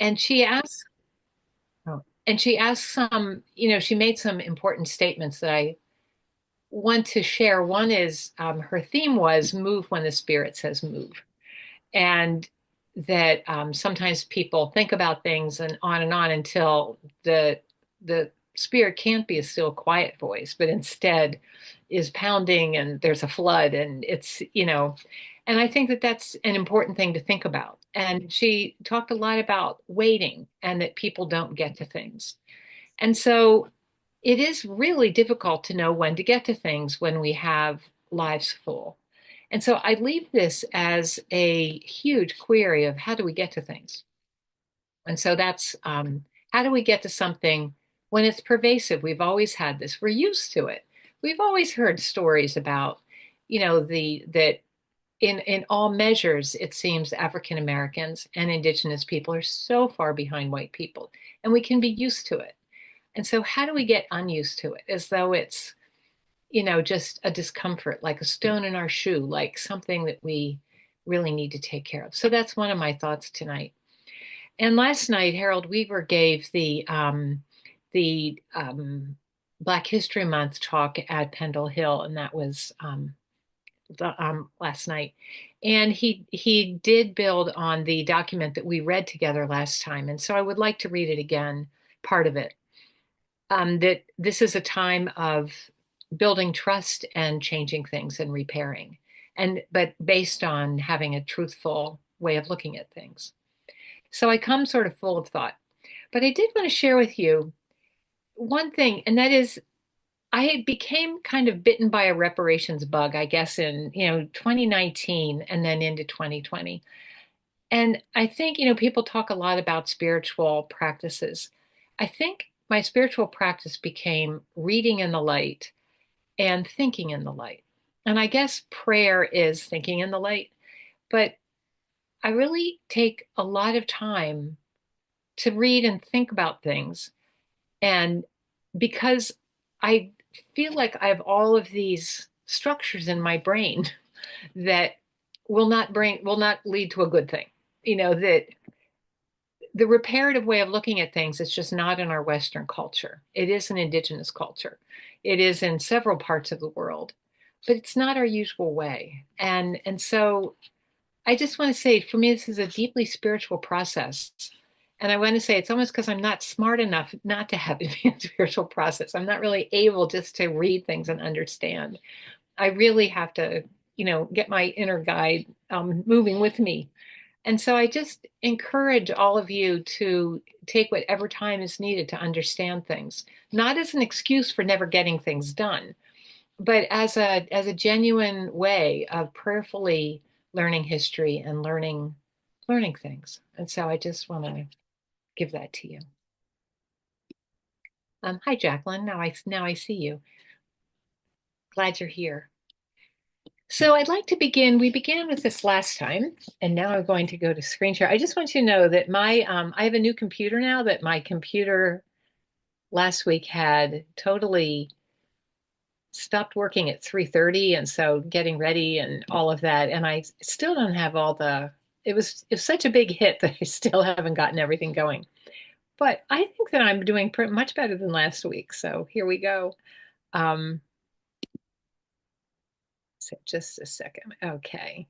And she asked, oh, and she asked some, she made some important statements that I want to share. One is her theme was move when the spirit says move. And that sometimes people think about things and on until the spirit can't be a still quiet voice, but instead is pounding and there's a flood and and I think that that's an important thing to think about. And she talked a lot about waiting and that people don't get to things. And so it is really difficult to know when to get to things when we have lives full. And so I leave this as a huge query of how do we get to things? And so that's how do we get to something when it's pervasive? We've always had this. We're used to it. We've always heard stories about, the that in all measures, it seems African Americans and indigenous people are so far behind white people, and we can be used to it. And so how do we get unused to it as though it's, just a discomfort, like a stone in our shoe, like something that we really need to take care of? So that's one of my thoughts tonight. And last night, Harold Weaver gave the Black History Month talk at Pendle Hill, and that was last night. And he did build on the document that we read together last time, and so I would like to read it again, part of it. That this is a time of building trust and changing things and repairing, and but based on having a truthful way of looking at things. So I come sort of full of thought. But I did want to share with you one thing, and that is I became kind of bitten by a reparations bug, I guess, in 2019 and then into 2020. And I think, people talk a lot about spiritual practices. I think my spiritual practice became reading in the light and thinking in the light. And I guess prayer is thinking in the light, but I really take a lot of time to read and think about things. And because I feel like I have all of these structures in my brain that will not lead to a good thing. That the reparative way of looking at things is just not in our Western culture. It is an indigenous culture. It is in several parts of the world, but it's not our usual way. And so I just want to say, for me, this is a deeply spiritual process. And I want to say it's almost because I'm not smart enough not to have a spiritual process. I'm not really able just to read things and understand. I really have to, get my inner guide moving with me. And so I just encourage all of you to take whatever time is needed to understand things, not as an excuse for never getting things done, but as a genuine way of prayerfully learning history and learning things. And so I just want to give that to you. Hi, Jacqueline. Now I see you. Glad you're here. So I'd like to begin. We began with this last time, and now I'm going to go to screen share. I just want you to know that I have a new computer now. That my computer last week had totally stopped working at 3:30, and so getting ready and all of that. And I still don't have all the. It was such a big hit that I still haven't gotten everything going. But I think that I'm doing much better than last week. So here we go. Um, so just a second. Okay.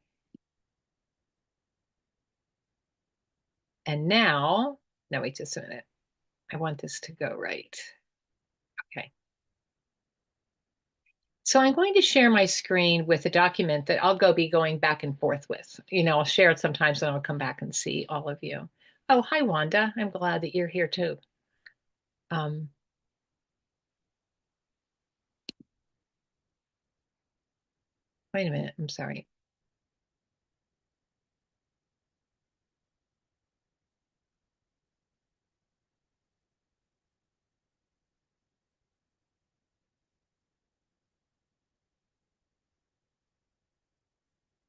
And now, no, wait just a minute. I want this to go right. Okay. So I'm going to share my screen with a document that be going back and forth with. I'll share it sometimes and I'll come back and see all of you. Oh, hi, Wanda. I'm glad that you're here too. Um, Wait a minute. I'm sorry.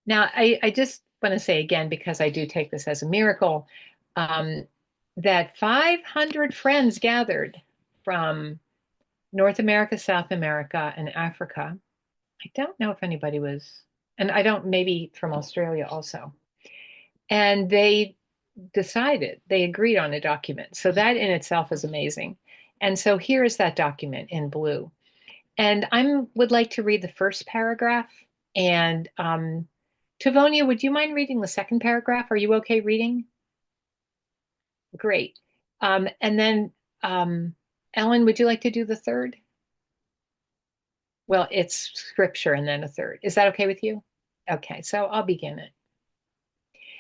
Now, I just want to say again, because I do take this as a miracle, um, that 500 friends gathered from North America, South America, and Africa. I don't know if anybody was, and I don't, maybe from Australia also. And they decided, they agreed on a document. So that in itself is amazing. And so here is that document in blue. And I would like to read the first paragraph. And Tavonia, would you mind reading the second paragraph? Are you okay reading? Great. And then Ellen, would you like to do the third? Well, it's scripture and then a third. Is that okay with you? Okay, so I'll begin it.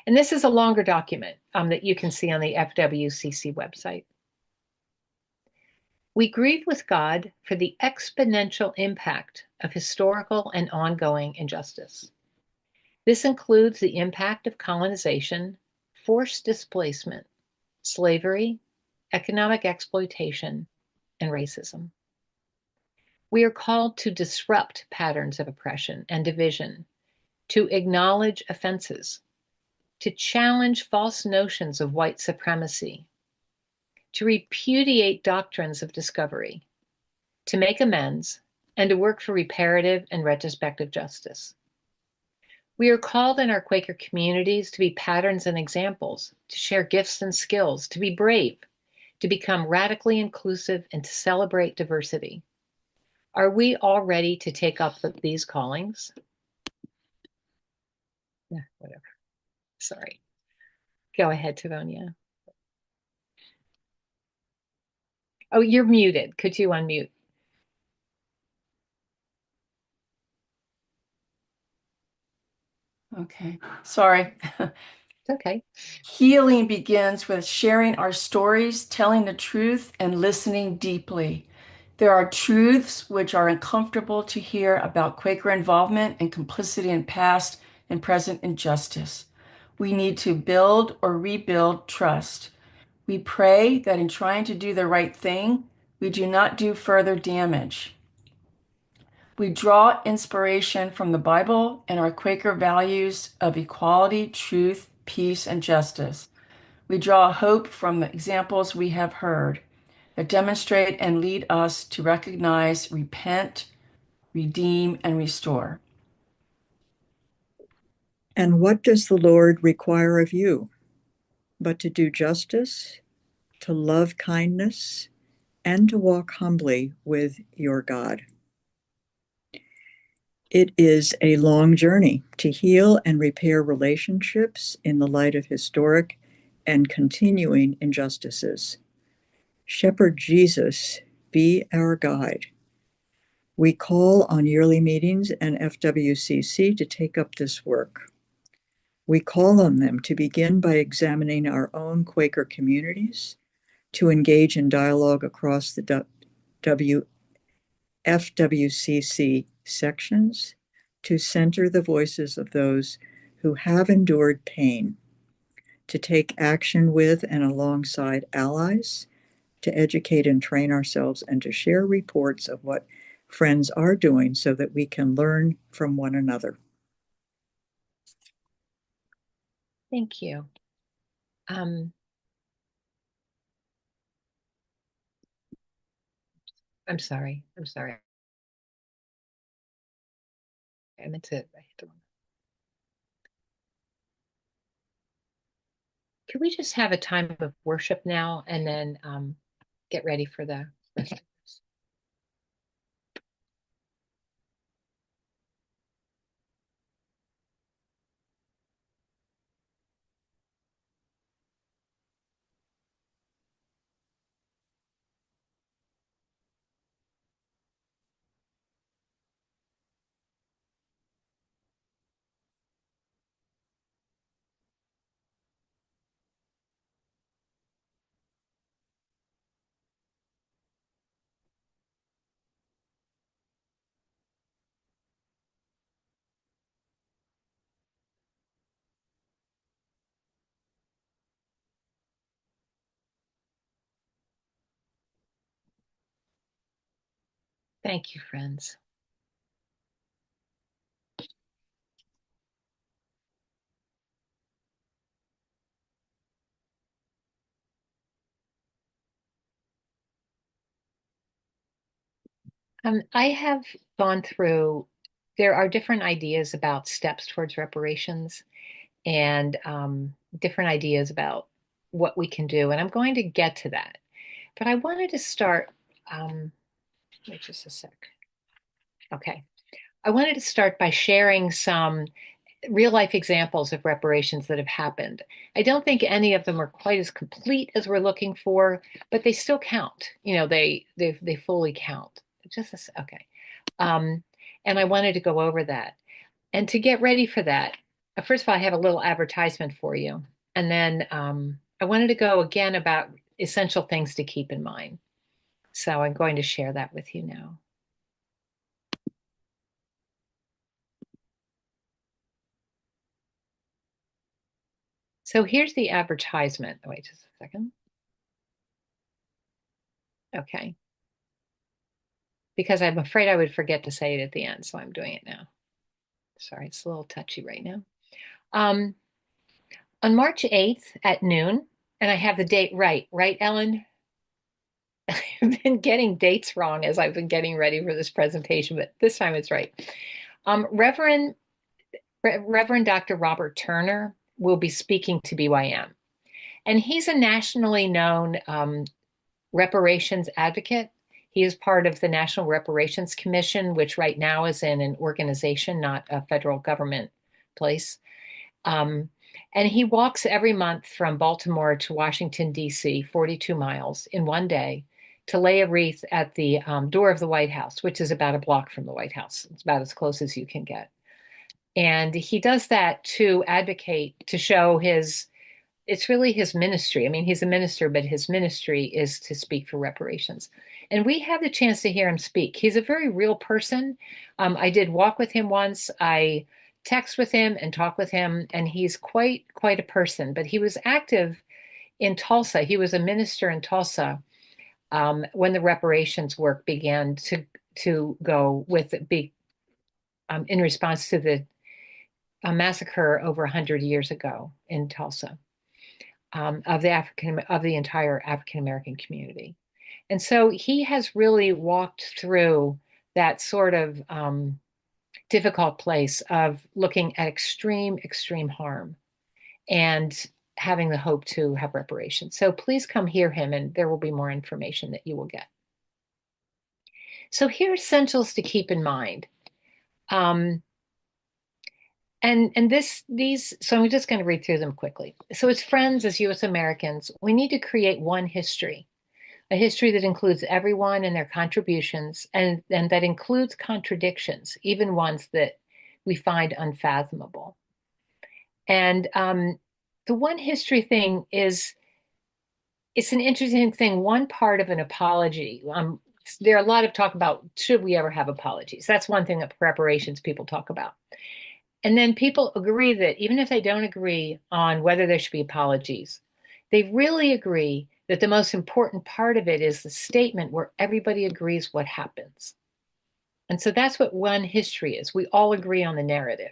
And this is a longer document that you can see on the FWCC website. We grieve with God for the exponential impact of historical and ongoing injustice. This includes the impact of colonization, forced displacement, slavery, economic exploitation, and racism. We are called to disrupt patterns of oppression and division, to acknowledge offenses, to challenge false notions of white supremacy, to repudiate doctrines of discovery, to make amends, and to work for reparative and retrospective justice. We are called in our Quaker communities to be patterns and examples, to share gifts and skills, to be brave, to become radically inclusive, and to celebrate diversity. Are we all ready to take up these callings? Yeah, whatever. Sorry. Go ahead, Tavonia. Oh, you're muted. Could you unmute? Okay, sorry. It's okay. Healing begins with sharing our stories, telling the truth, and listening deeply. There are truths which are uncomfortable to hear about Quaker involvement and complicity in past and present injustice. We need to build or rebuild trust. We pray that in trying to do the right thing, we do not do further damage. We draw inspiration from the Bible and our Quaker values of equality, truth, peace, and justice. We draw hope from the examples we have heard that demonstrate and lead us to recognize, repent, redeem, and restore. And what does the Lord require of you? But to do justice, to love kindness, and to walk humbly with your God. It is a long journey to heal and repair relationships in the light of historic and continuing injustices. Shepherd Jesus, be our guide. We call on yearly meetings and FWCC to take up this work. We call on them to begin by examining our own Quaker communities, to engage in dialogue across the FWCC sections, to center the voices of those who have endured pain, to take action with and alongside allies, to educate and train ourselves, and to share reports of what friends are doing so that we can learn from one another. Thank you. I'm sorry. I'm sorry. I meant to, I hit the wrong. Could we just have a time of worship now and then get ready for the rest of this? Thank you, friends. I have gone through, there are different ideas about steps towards reparations. And different ideas about what we can do, and I'm going to get to that. But I wanted to start, wait just a sec. Okay. I wanted to start by sharing some real life examples of reparations that have happened. I don't think any of them are quite as complete as we're looking for, but they still count. They fully count. Okay. Um, and I wanted to go over that. And to get ready for that, first of all, I have a little advertisement for you. And then I wanted to go again about essential things to keep in mind. So I'm going to share that with you now. So here's the advertisement. Wait just a second. Okay. Because I'm afraid I would forget to say it at the end, so I'm doing it now. Sorry, it's a little touchy right now. On March 8th at noon, and I have the date right, Ellen? I've been getting dates wrong as I've been getting ready for this presentation, but this time it's right. Reverend Dr. Robert Turner will be speaking to BYM, and he's a nationally known reparations advocate. He is part of the National Reparations Commission, which right now is in an organization, not a federal government place. And he walks every month from Baltimore to Washington, D.C., 42 miles in one day to lay a wreath at the door of the White House, which is about a block from the White House. It's about as close as you can get. And he does that to advocate, to show it's really his ministry. I mean, he's a minister, but his ministry is to speak for reparations. And we had the chance to hear him speak. He's a very real person. I did walk with him once. I text with him and talk with him, and he's quite a person. But he was active in Tulsa. He was a minister in Tulsa when the reparations work began to go with in response to the massacre over 100 years ago in Tulsa. Of the entire African American community. And so he has really walked through that sort of difficult place of looking at extreme harm and having the hope to have reparations. So please come hear him, and there will be more information that you will get. So here are essentials to keep in mind. So I'm just going to read through them quickly. So as friends, as U.S. Americans, we need to create one history, a history that includes everyone and their contributions, and that includes contradictions, even ones that we find unfathomable. And the one history thing it's an interesting thing. One part of an apology, there are a lot of talk about, should we ever have apologies? That's one thing that reparations people talk about. And then people agree that even if they don't agree on whether there should be apologies, they really agree that the most important part of it is the statement where everybody agrees what happens. And so that's what one history is. We all agree on the narrative,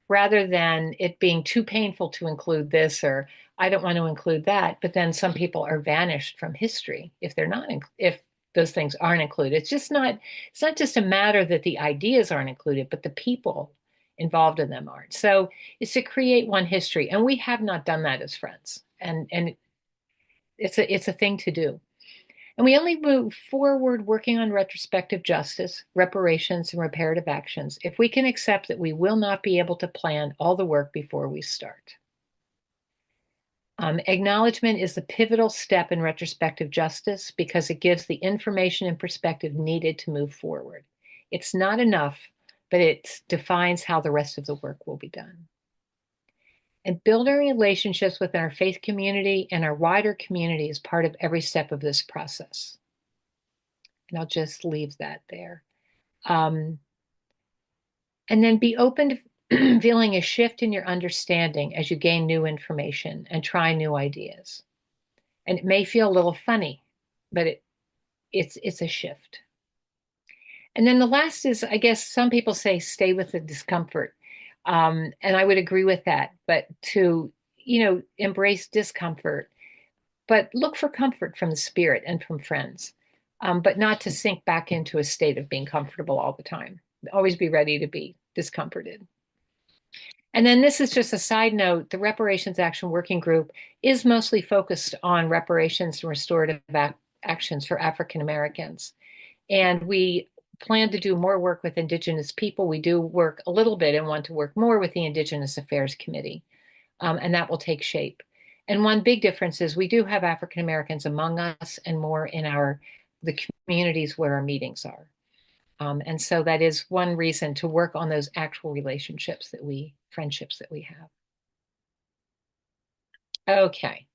rather than it being too painful to include this, or I don't want to include that. But then some people are vanished from history if if those things aren't included. It's not just a matter that the ideas aren't included, but the people involved in them aren't. So it's to create one history, and we have not done that as friends, and it's a thing to do. And we only move forward working on retrospective justice, reparations, and reparative actions if we can accept that we will not be able to plan all the work before we start. Acknowledgement is the pivotal step in retrospective justice because it gives the information and perspective needed to move forward. It's not enough, but it defines how the rest of the work will be done. And building relationships within our faith community and our wider community is part of every step of this process. And I'll just leave that there. And then be open to feeling a shift in your understanding as you gain new information and try new ideas. And it may feel a little funny, but it's a shift. And then the last is, I guess some people say, stay with the discomfort. And I would agree with that, but to, embrace discomfort, but look for comfort from the spirit and from friends, but not to sink back into a state of being comfortable all the time. Always be ready to be discomforted. And then this is just a side note, the Reparations Action Working Group is mostly focused on reparations and restorative actions for African Americans. And we plan to do more work with Indigenous people. We do work a little bit and want to work more with the Indigenous Affairs Committee, and that will take shape. And one big difference is we do have African Americans among us and more in the communities where our meetings are. And so that is one reason to work on those actual friendships that we have. Okay,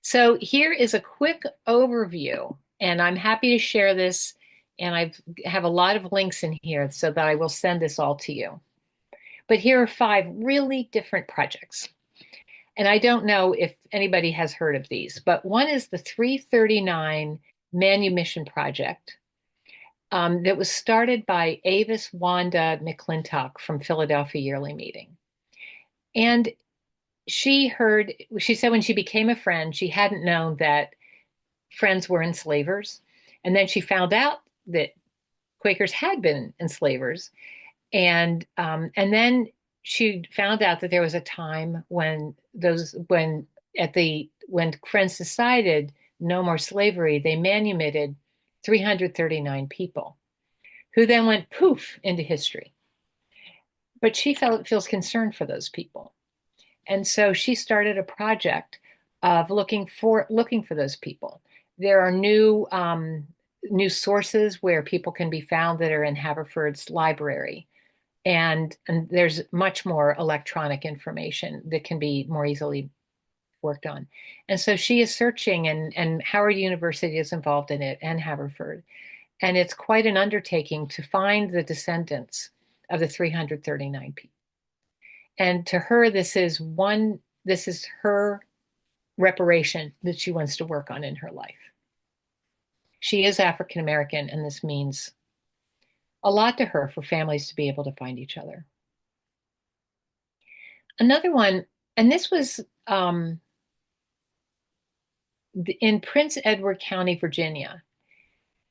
so here is a quick overview, and I'm happy to share this. And I have a lot of links in here so that I will send this all to you. But here are 5 really different projects. And I don't know if anybody has heard of these, but one is the 339 Manumission Project that was started by Avis Wanda McClintock from Philadelphia Yearly Meeting. And she said when she became a friend, she hadn't known that Friends were enslavers. And then she found out that Quakers had been enslavers. And then she found out that there was a time when when Friends decided no more slavery, they manumitted 339 people who then went poof into history. But she feels concerned for those people. And so she started a project of looking for those people. There are new sources where people can be found that are in Haverford's library. And there's much more electronic information that can be more easily worked on. And so she is searching, and Howard University is involved in it, and Haverford. And it's quite an undertaking to find the descendants of the 339 people. And to her, this is her reparation that she wants to work on in her life. She is African American, and this means a lot to her for families to be able to find each other. Another one, and this was in Prince Edward County, Virginia.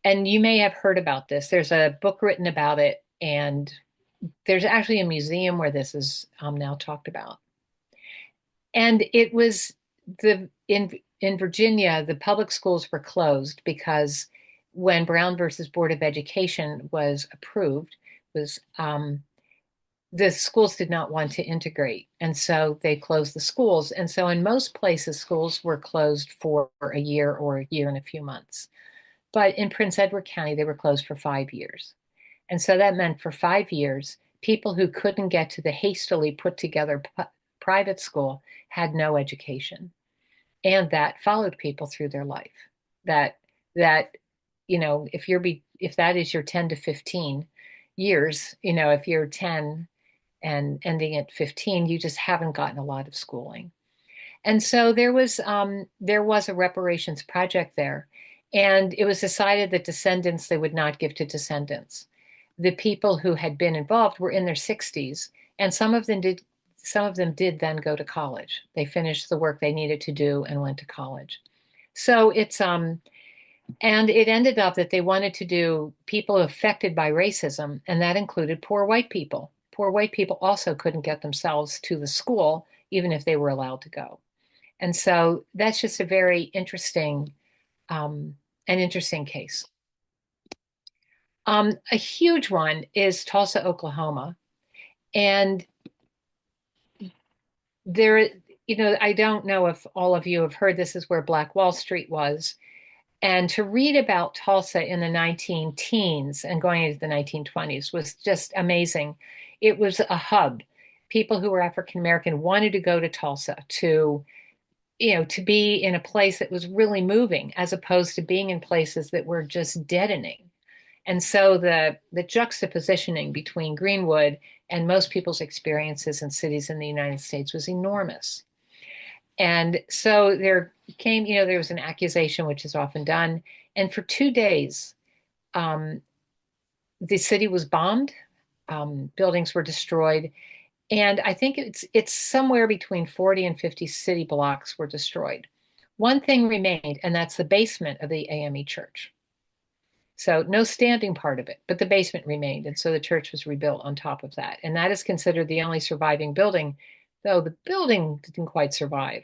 And you may have heard about this. There's a book written about it, and there's actually a museum where this is now talked about. And it was in Virginia, the public schools were closed because when Brown versus Board of Education was approved, the schools did not want to integrate, and so they closed the schools. And so in most places, schools were closed for a year or a year and a few months. But in Prince Edward County, they were closed for 5 years. And so that meant for 5 years, people who couldn't get to the hastily put together private school had no education. And that followed people through their life. That if that is your 10 to 15 years, if you're 10 and ending at 15, you just haven't gotten a lot of schooling. And so there was a reparations project there. And it was decided that descendants they would not give to descendants. The people who had been involved were in their 60s, and some of them did then go to college. They finished the work they needed to do and went to college. So and it ended up that they wanted to do people affected by racism, and that included poor white people. Poor white people also couldn't get themselves to the school, even if they were allowed to go. And so that's just a very interesting case. A huge one is Tulsa, Oklahoma. And there, I don't know if all of you have heard, this is where Black Wall Street was. And to read about Tulsa in the 19 teens and going into the 1920s was just amazing. It was a hub. People who were African American wanted to go to Tulsa to be in a place that was really moving, as opposed to being in places that were just deadening. And so the juxtapositioning between Greenwood and most people's experiences in cities in the United States was enormous. And so there was an accusation, which is often done. And for 2 days, the city was bombed, buildings were destroyed. And I think it's somewhere between 40 and 50 city blocks were destroyed. One thing remained, and that's the basement of the AME church. So no standing part of it, but the basement remained. And so the church was rebuilt on top of that. And that is considered the only surviving building, though the building didn't quite survive.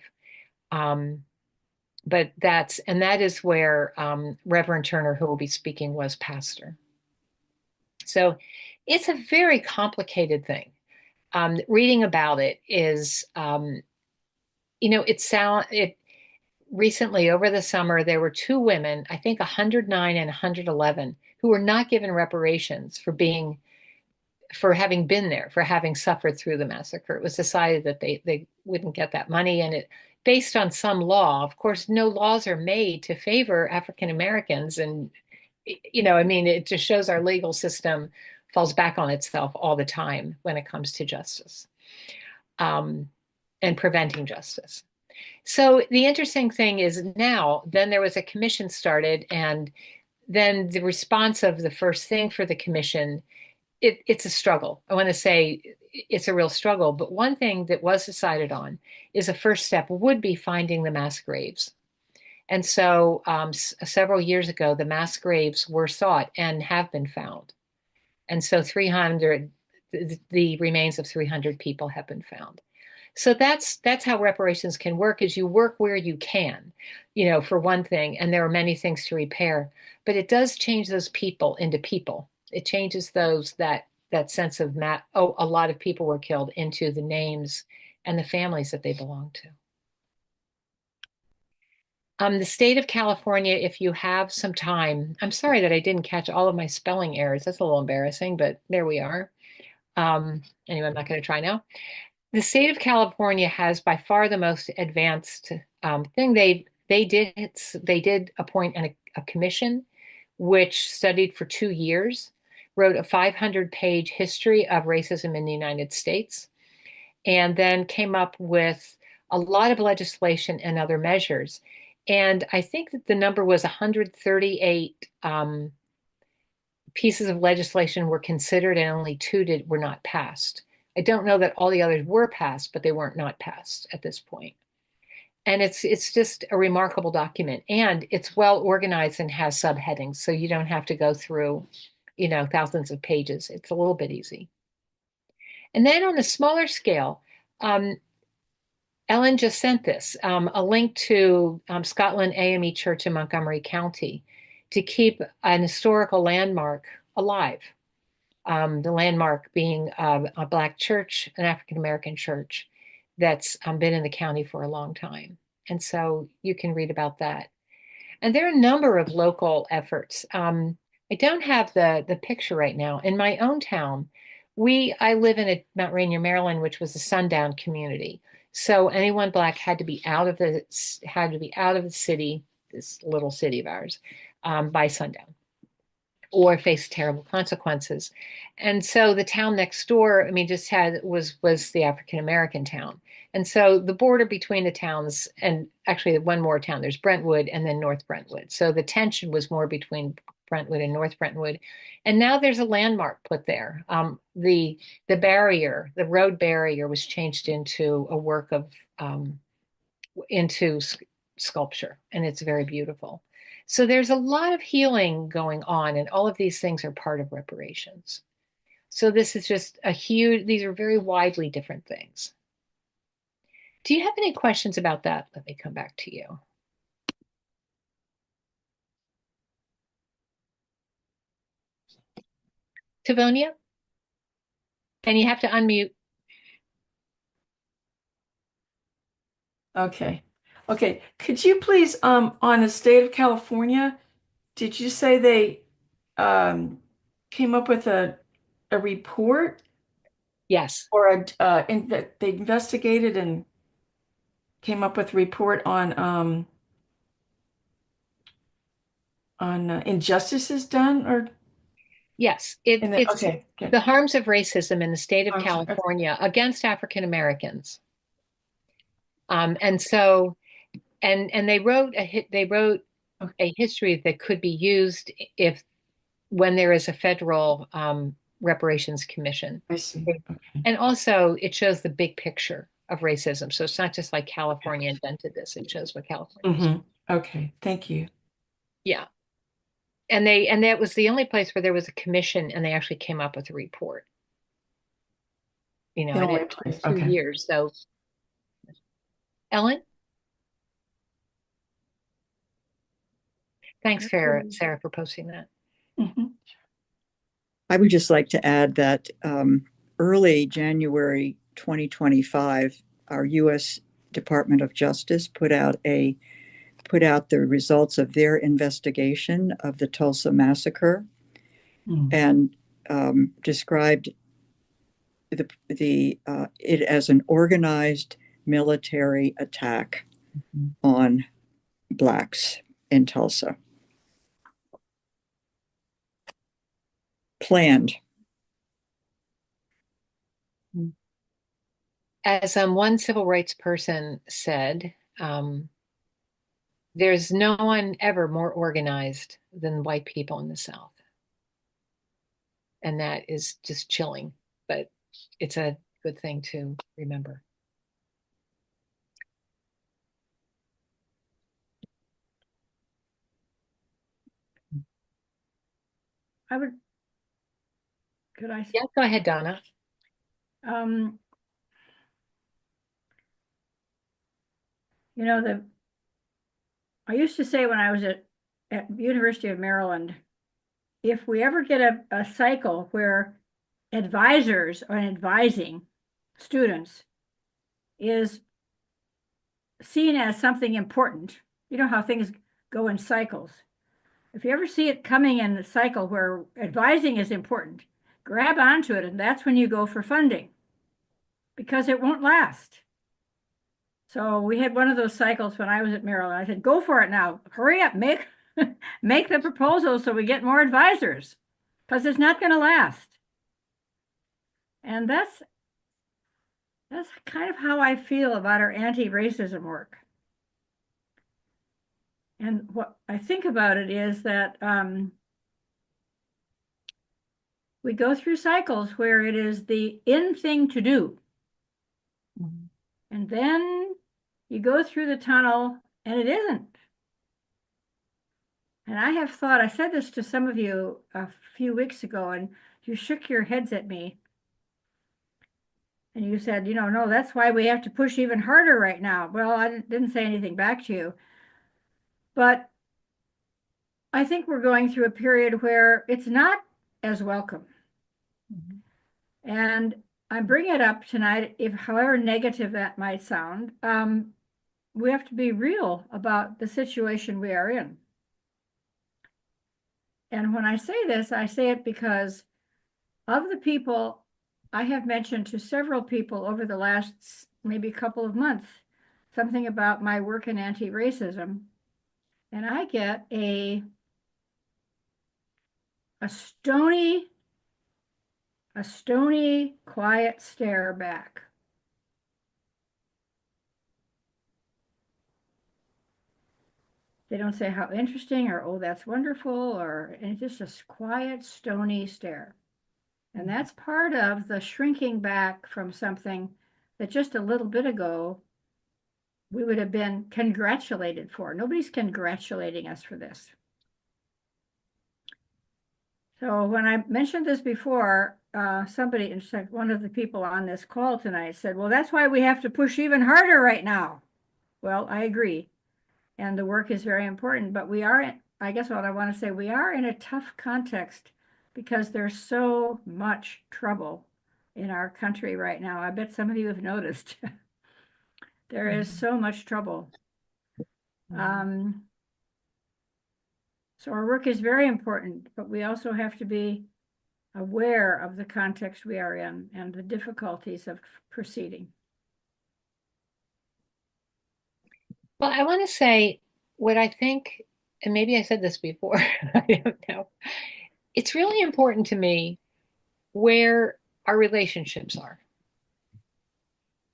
Um, but that is where Reverend Turner, who will be speaking, was pastor. So it's a very complicated thing. Reading about it is, it recently over the summer, there were two women, I think 109 and 111, who were not given reparations for having been there, for having suffered through the massacre. It was decided that they wouldn't get that money, and it based on some law. Of course, no laws are made to favor African Americans, and I mean, it just shows our legal system falls back on itself all the time when it comes to justice, um, and preventing justice. So the interesting thing is now, then there was a commission started, and then the response of the first thing for the commission, it's a struggle. I want to say it's a real struggle, but one thing that was decided on is a first step would be finding the mass graves. And so several years ago, the mass graves were sought and have been found. And so the remains of 300 people have been found. So that's how reparations can work, is you work where you can, for one thing, and there are many things to repair, but it does change those people into people. It changes that sense of a lot of people were killed, into the names and the families that they belong to. The state of California, if you have some time, I'm sorry that I didn't catch all of my spelling errors. That's a little embarrassing, but there we are. Anyway, I'm not going to try now. The state of California has by far the most advanced thing. They did appoint a commission which studied for 2 years, wrote a 500-page history of racism in the United States, and then came up with a lot of legislation and other measures. And I think that the number was 138 pieces of legislation were considered, and only two were not passed. I don't know that all the others were passed, but they weren't not passed at this point. And it's just a remarkable document, and it's well organized and has subheadings, so you don't have to go through, thousands of pages. It's a little bit easy. And then on a smaller scale, Ellen just sent this, a link to Scotland AME Church in Montgomery County to keep an historical landmark alive. The landmark being a Black church, an African American church that's been in the county for a long time. And so you can read about that. And there are a number of local efforts. I don't have the picture right now. In my own town, I live in Mount Rainier, Maryland, which was a sundown community. So anyone Black had to be out of the city, this little city of ours, by sundown, or face terrible consequences. And so the town next door, I mean, was the African American town. And so the border between the towns, and actually one more town, there's Brentwood and then North Brentwood. So the tension was more between Brentwood and North Brentwood. And now there's a landmark put there. The road barrier was changed into a work of, into sculpture, and it's very beautiful. So there's a lot of healing going on, and all of these things are part of reparations. So this is just these are very widely different things. Do you have any questions about that? Let me come back to you. Tavonia? And you have to unmute. Okay. Okay. Could you please, on the state of California, did you say they came up with a report, Yes. or they investigated and came up with a report on injustices done, or Yes. It's okay, good. the harms of racism in the state of Okay. California against African Americans. And so, and they wrote a history that could be used when there is a federal reparations commission. I see. Okay. And also, it shows the big picture of racism. So it's not just like California invented this; it shows what California is. Mm-hmm. Okay. Thank you. Yeah. and that was the only place where there was a commission and they actually came up with a report, The and only it place. took two Okay. years. So, Ellen, thanks, Sarah, for posting that. Mhm. I would just like to add that early January 2025, our U.S. Department of Justice put out the results of their investigation of the Tulsa massacre Mm. and described it as an organized military attack on Blacks in Tulsa. Planned. As one civil rights person said, there's no one ever more organized than white people in the South. And that is just chilling, but it's a good thing to remember. I would, could I, Yeah, go ahead, Donna. um, you know, I used to say when I was at University of Maryland, if we ever get a cycle where advisors are advising students is seen as something important, you know how things go in cycles. If you ever see it coming in the cycle where advising is important, grab onto it, and that's when you go for funding because it won't last. So we had one of those cycles when I was at Maryland. I said, go for it now. Hurry up, make make the proposal so we get more advisors because it's not going to last. And that's kind of how I feel about our anti-racism work. And what I think about it is that we go through cycles where it is the in thing to do. Mm-hmm. And then you go through the tunnel and it isn't. And I have thought, I said this to some of you a few weeks ago, and you shook your heads at me. And you said, no, that's why we have to push even harder right now. Well, I didn't say anything back to you. But I think we're going through a period where it's not as welcome. Mm-hmm. And I bring it up tonight, if however negative that might sound, we have to be real about the situation we are in. And when I say this, I say it because of the people I have mentioned to several people over the last maybe couple of months, something about my work in anti-racism, and I get a stony, quiet stare back. They don't say how interesting or, oh, that's wonderful, or and it's just a quiet, stony stare. And that's part of the shrinking back from something that just a little bit ago we would have been congratulated for. Nobody's congratulating us for this. So when I mentioned this before, somebody, in fact, one of the people on this call tonight said, well, that's why we have to push even harder right now. Well, I agree. And the work is very important, but we are, I guess what I want to say, we are in a tough context because there's so much trouble in our country right now. I bet some of you have noticed. There is so much trouble. So our work is very important, but we also have to be aware of the context we are in and the difficulties of proceeding. Well, I want to say what I think, and maybe I said this before, I don't know. It's really important to me where our relationships are.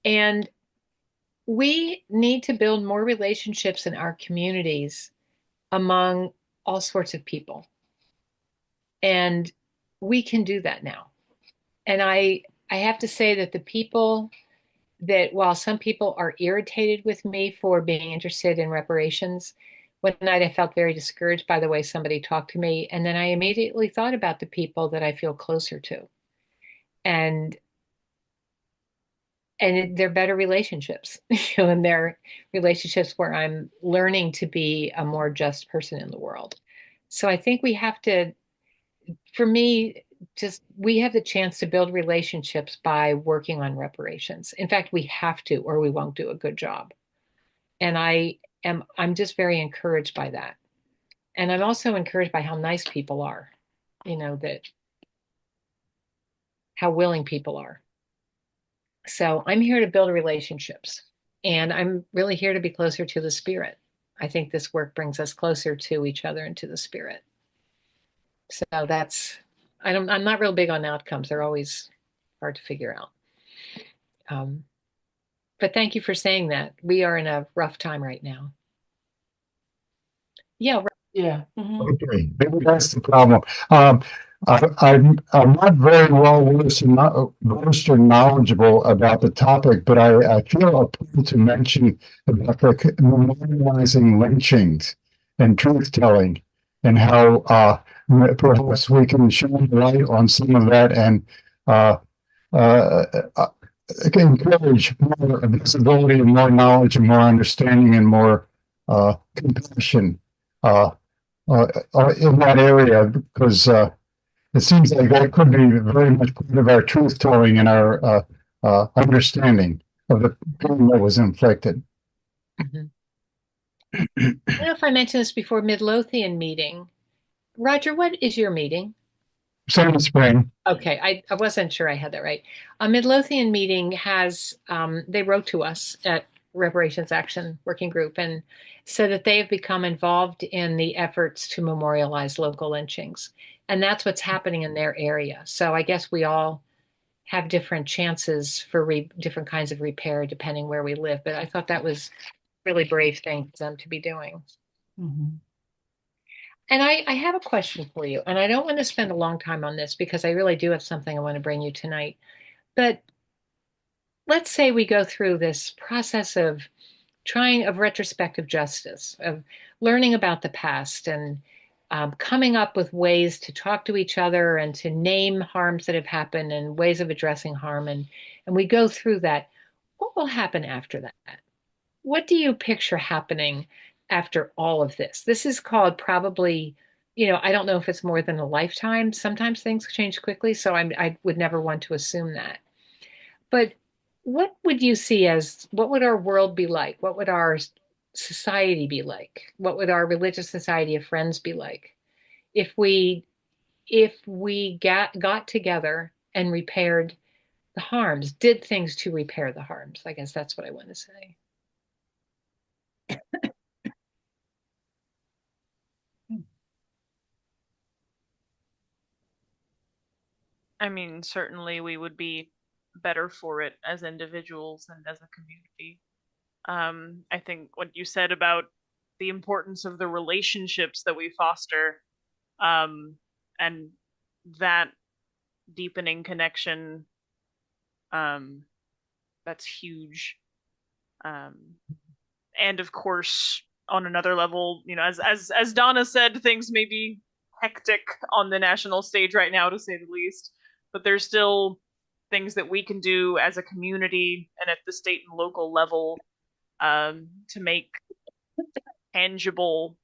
And we need to build more relationships in our communities among all sorts of people. And we can do that now. And I have to say that the people that while some people are irritated with me for being interested in reparations, one night I felt very discouraged by the way somebody talked to me. And then I immediately thought about the people that I feel closer to. And they're better relationships, and they're relationships where I'm learning to be a more just person in the world. So I think we have to, for me, just we have the chance to build relationships by working on reparations. In fact, we have to, or we won't do a good job. And I'm just very encouraged by that. And I'm also encouraged by how nice people are, that how willing people are. So I'm here to build relationships, and I'm really here to be closer to the spirit. I think this work brings us closer to each other and to the spirit. So I'm not real big on outcomes. They're always hard to figure out. But thank you for saying that. We are in a rough time right now. Yeah. Yeah. Mm-hmm. Okay, maybe that's the problem. I'm not very well versed or knowledgeable about the topic, but I feel a pull to mention about the memorializing lynchings and truth telling, and how perhaps we can shine light on some of that and uh, uh, uh, encourage more visibility and more knowledge and more understanding and more compassion. Uh, in that area, because it seems like that could be very much part of our truth telling and our understanding of the pain that was inflicted. Mm-hmm. I don't know if I mentioned this before, Midlothian meeting. Roger, what is your meeting? Sand Spring. Okay, I wasn't sure I had that right. A Midlothian meeting has, they wrote to us at Reparations Action Working Group and said that they have become involved in the efforts to memorialize local lynchings. And that's what's happening in their area. So I guess we all have different chances for different kinds of repair depending where we live. But I thought that was a really brave thing for them to be doing. Mm-hmm. And I have a question for you, and I don't want to spend a long time on this because I really do have something I want to bring you tonight. But let's say we go through this process of retrospective justice, of learning about the past and coming up with ways to talk to each other and to name harms that have happened and ways of addressing harm. And we go through that. What will happen after that? What do you picture happening after all of this? This is called probably, I don't know if it's more than a lifetime. Sometimes things change quickly, so I would never want to assume that. But what would you see as what would our world be like? What would our society be like? What would our religious society of friends be like if we got together and repaired the harms, did things to repair the harms? I guess that's what I want to say. I mean, certainly we would be better for it as individuals and as a community. I think what you said about the importance of the relationships that we foster, and that deepening connection, that's huge. And of course, on another level, as Donna said, things may be hectic on the national stage right now, to say the least, but there's still things that we can do as a community and at the state and local level, to make tangible,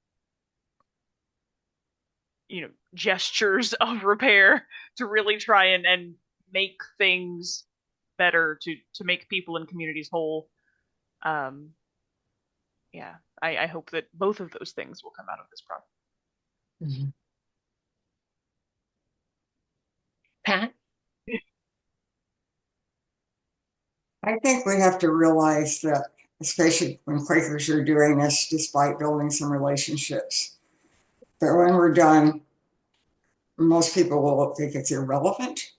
gestures of repair to really try and make things better, to make people and communities whole. Yeah, I hope that both of those things will come out of this process. Mm-hmm. Pat? I think we have to realize that, especially when Quakers are doing this, despite building some relationships, that when we're done, most people will think it's irrelevant.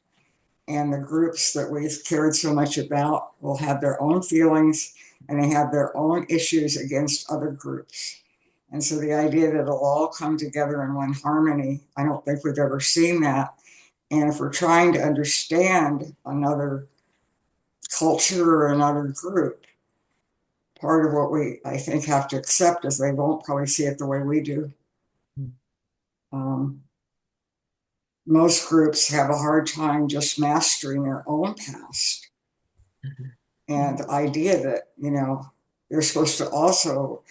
And the groups that we've cared so much about will have their own feelings and they have their own issues against other groups. And so the idea that it'll all come together in one harmony, I don't think we've ever seen that. And if we're trying to understand another culture or another group, part of what we, I think, have to accept is they won't probably see it the way we do. Um, most groups have a hard time just mastering their own past. And the idea that, they're supposed to also,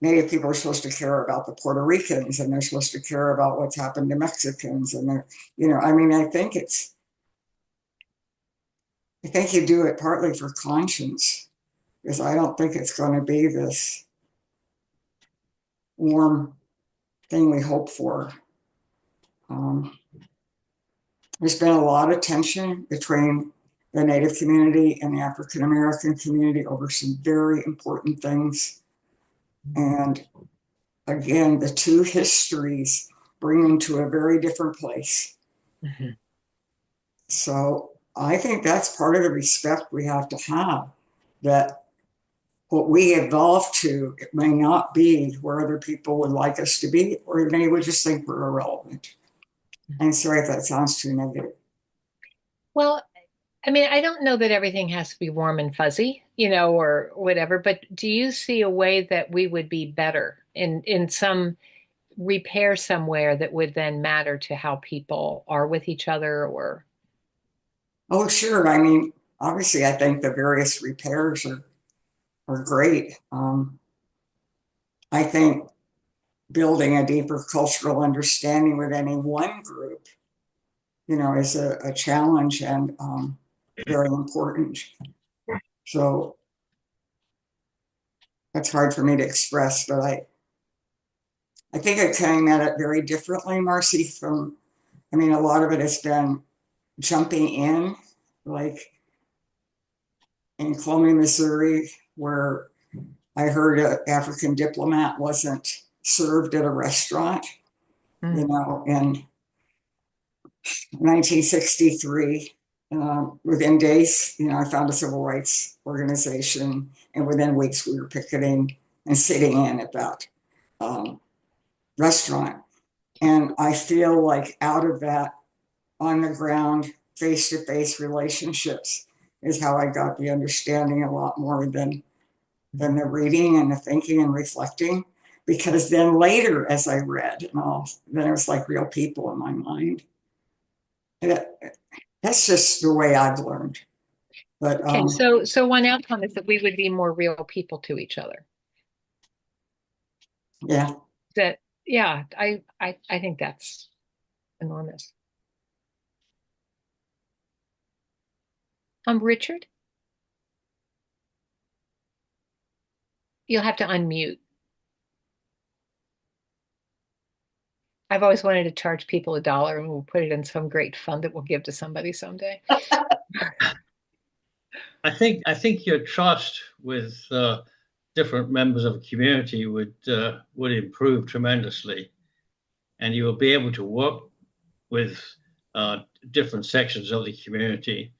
Native people are supposed to care about the Puerto Ricans and they're supposed to care about what's happened to Mexicans. And they're, I think you do it partly for conscience, because I don't think it's going to be this warm thing we hope for. There's been a lot of tension between the Native community and the African American community over some very important things. And again, the two histories bring them to a very different place. Mm-hmm. So I think that's part of the respect we have to have, that what we evolved to, it may not be where other people would like us to be, or they would just think we're irrelevant. I'm sorry if that sounds too negative. Well, I mean, I don't know that everything has to be warm and fuzzy, or whatever, but do you see a way that we would be better in some repair somewhere that would then matter to how people are with each other or? Oh, sure. I mean, obviously, I think the various repairs are great. I think building a deeper cultural understanding with any one group, is a challenge and very important. So that's hard for me to express, but I think I came at it very differently, Marcy, a lot of it has been jumping in, like in Columbia, Missouri, where I heard an African diplomat wasn't served at a restaurant, in 1963. Within days, I found a civil rights organization, and within weeks we were picketing and sitting in at that restaurant. And I feel like out of that, on the ground, face-to-face relationships is how I got the understanding a lot more than the reading and the thinking and reflecting. Because then later, as I read and all, then it was like real people in my mind. That's just the way I've learned. But okay, so one outcome is that we would be more real people to each other. Yeah. I think that's enormous. Richard, you'll have to unmute. I've always wanted to charge people $1 and we'll put it in some great fund that we'll give to somebody someday. I think your trust with different members of a community would improve tremendously, and you will be able to work with different sections of the community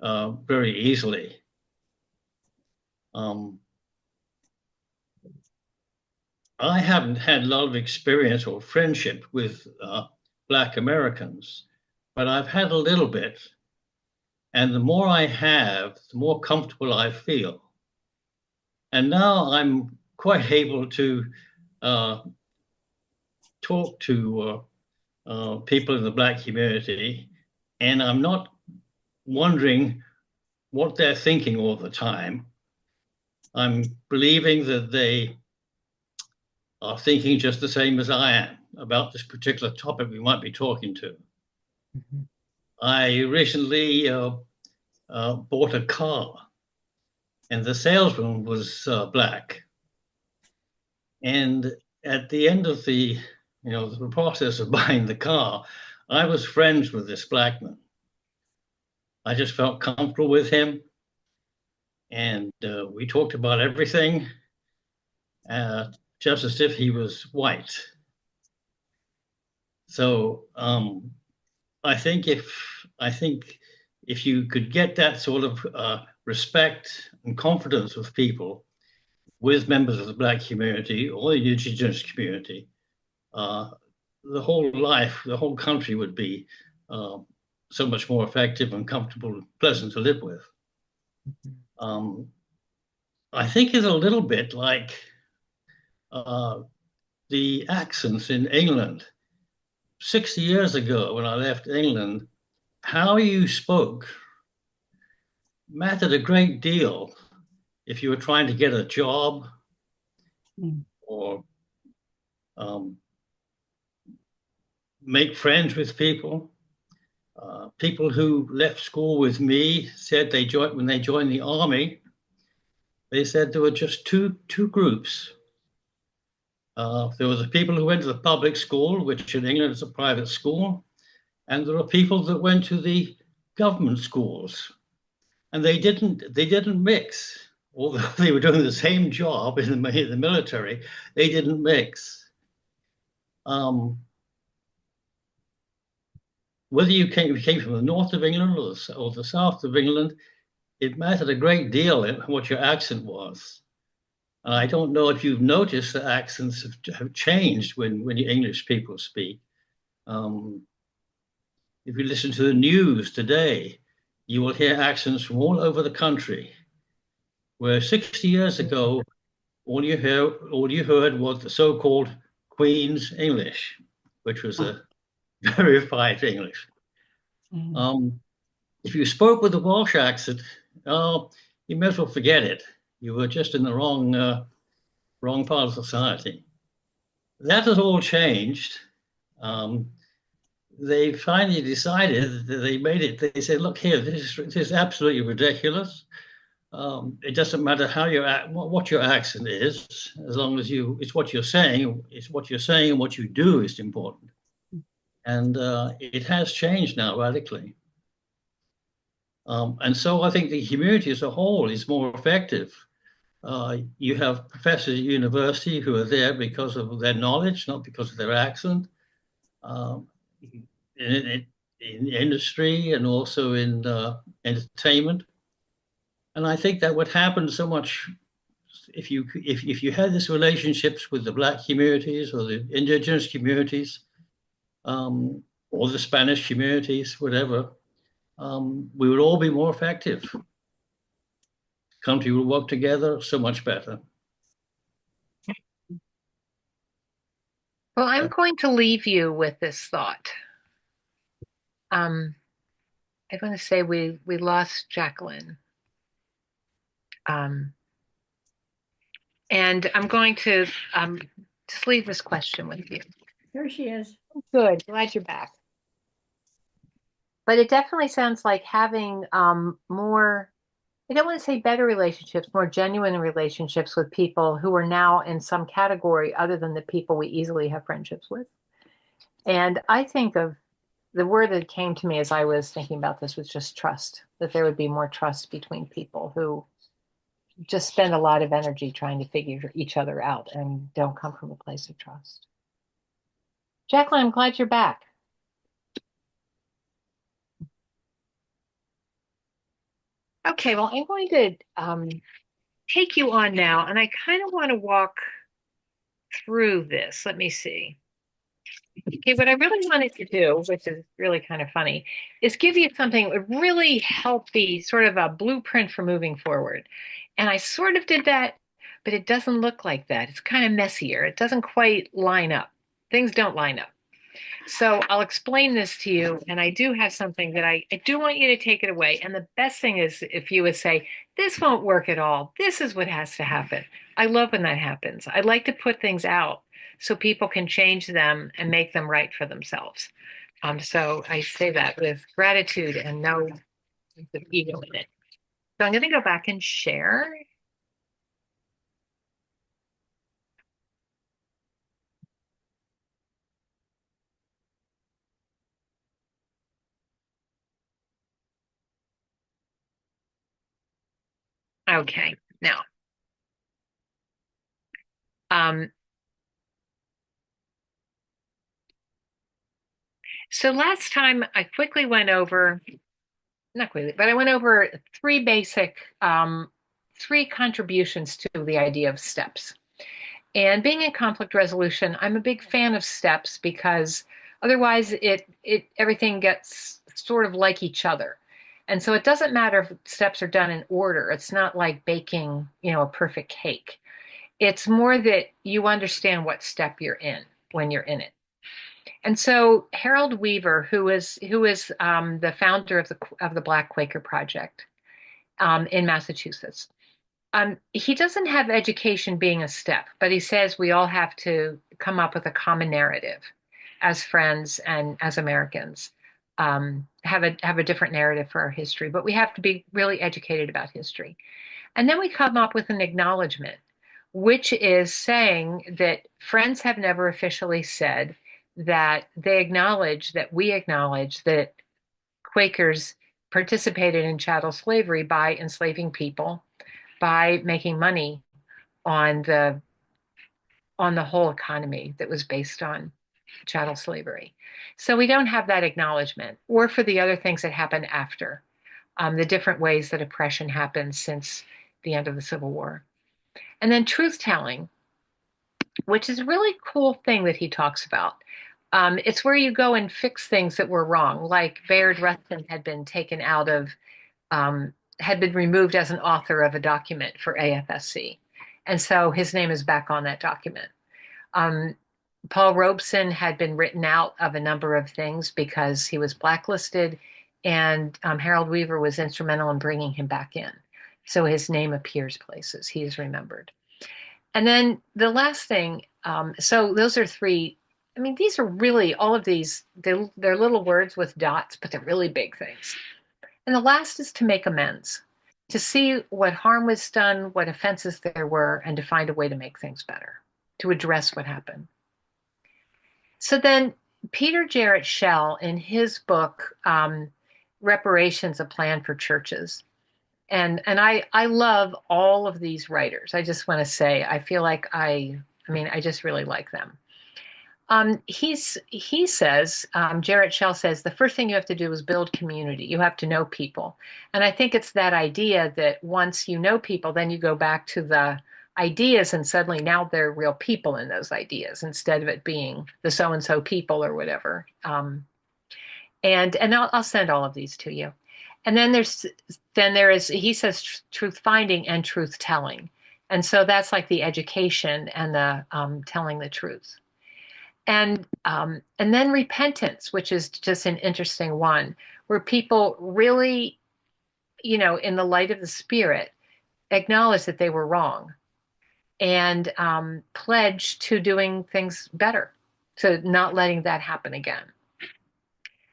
very easily. I haven't had a lot of experience or friendship with Black Americans, but I've had a little bit. And the more I have, the more comfortable I feel. And now I'm quite able to talk to people in the Black community, and I'm not wondering what they're thinking all the time. I'm believing that they are thinking just the same as I am about this particular topic we might be talking to. Mm-hmm. I recently bought a car, and the salesman was Black. And at the end of the process of buying the car, I was friends with this Black man. I just felt comfortable with him, and we talked about everything, just as if he was white. So I think if you could get that sort of respect and confidence with people, with members of the Black community or the Indigenous community, the whole country would be so much more effective and comfortable and pleasant to live with. I think is a little bit like the accents in England. 60 years ago, when I left England, how you spoke mattered a great deal if you were trying to get a job or um, make friends with people. People who left school with me said when they joined the army, they said there were just two groups. There were the people who went to the public school, which in England is a private school, and there were people that went to the government schools, and they didn't mix. Although they were doing the same job in the military, they didn't mix. Whether you came from the north of England or the south of England, it mattered a great deal in what your accent was. And I don't know if you've noticed that accents have changed when you English people speak. If you listen to the news today, you will hear accents from all over the country. Where 60 years ago, all you heard was the so-called Queen's English, which was a very fine English. If you spoke with a Welsh accent, oh, you may as well forget it. You were just in the wrong part of society. That has all changed. They finally decided that they said, look here, this is absolutely ridiculous. It doesn't matter what your accent is, as long as it's what you're saying. It's what you're saying and what you do is important. And it has changed now radically. And so I think the community as a whole is more effective. You have professors at university who are there because of their knowledge, not because of their accent. In industry and also in entertainment. And I think that would happen so much if you had these relationships with the Black communities or the indigenous communities, or the Spanish communities, whatever, we would all be more effective. Country would work together so much better. Well, I'm going to leave you with this thought. I want to say we lost Jacqueline. And I'm going to just leave this question with you. Here she is. Good. Glad you're back. But it definitely sounds like having more, I don't want to say better relationships, more genuine relationships with people who are now in some category other than the people we easily have friendships with. And I think of the word that came to me as I was thinking about this was just trust, that there would be more trust between people who just spend a lot of energy trying to figure each other out and don't come from a place of trust. Jacqueline, I'm glad you're back. Okay, well, I'm going to take you on now, and I kind of want to walk through this. Let me see. Okay, what I really wanted to do, which is really kind of funny, is give you something that would really help be sort of a blueprint for moving forward. And I sort of did that, but it doesn't look like that. It's kind of messier. It doesn't quite line up. Things don't line up. So I'll explain this to you, and I do have something that I do want you to take it away. And the best thing is if you would say, this won't work at all. This is what has to happen. I love when that happens. I like to put things out so people can change them and make them right for themselves. So I say that with gratitude and no sense of ego in it. So I'm going to go back and share. Okay, now, so last time I quickly went over, not quickly, but I went over three basic, three contributions to the idea of steps. And being in conflict resolution, I'm a big fan of steps because otherwise everything gets sort of like each other. And so it doesn't matter if steps are done in order. It's not like baking, a perfect cake. It's more that you understand what step you're in when you're in it. And so Harold Weaver, who is the founder of the Black Quaker Project in Massachusetts, he doesn't have education being a step, but he says we all have to come up with a common narrative as friends and as Americans. Have a different narrative for our history, but we have to be really educated about history. And then we come up with an acknowledgement, which is saying that friends have never officially said that they acknowledge that we acknowledge that Quakers participated in chattel slavery by enslaving people, by making money on the whole economy that was based on chattel slavery. So we don't have that acknowledgement, or for the other things that happened after, the different ways that oppression happened since the end of the Civil War. And then truth telling, which is a really cool thing that he talks about. It's where you go and fix things that were wrong, like Bayard Rustin had been taken out of, had been removed as an author of a document for AFSC. And so his name is back on that document. Paul Robeson had been written out of a number of things because he was blacklisted, and Harold Weaver was instrumental in bringing him back in. So his name appears places. He is remembered. And then the last thing, so those are three. I mean, these are really, all of these, they're little words with dots, but they're really big things. And the last is to make amends, to see what harm was done, what offenses there were, and to find a way to make things better, to address what happened. So then Peter Jarrett Shell, in his book, Reparations, A Plan for Churches, and I love all of these writers. I just want to say, I feel like I just really like them. He says, Jarrett Shell says, the first thing you have to do is build community. You have to know people. And I think it's that idea that once you know people, then you go back to the ideas and suddenly now they're real people in those ideas instead of it being the so-and-so people or whatever. And I'll send all of these to you. And then there is, he says, truth finding and truth telling. And so that's like the education and the telling the truth. And then repentance, which is just an interesting one, where people really, in the light of the Spirit, acknowledge that they were wrong and pledge to doing things better, to not letting that happen again.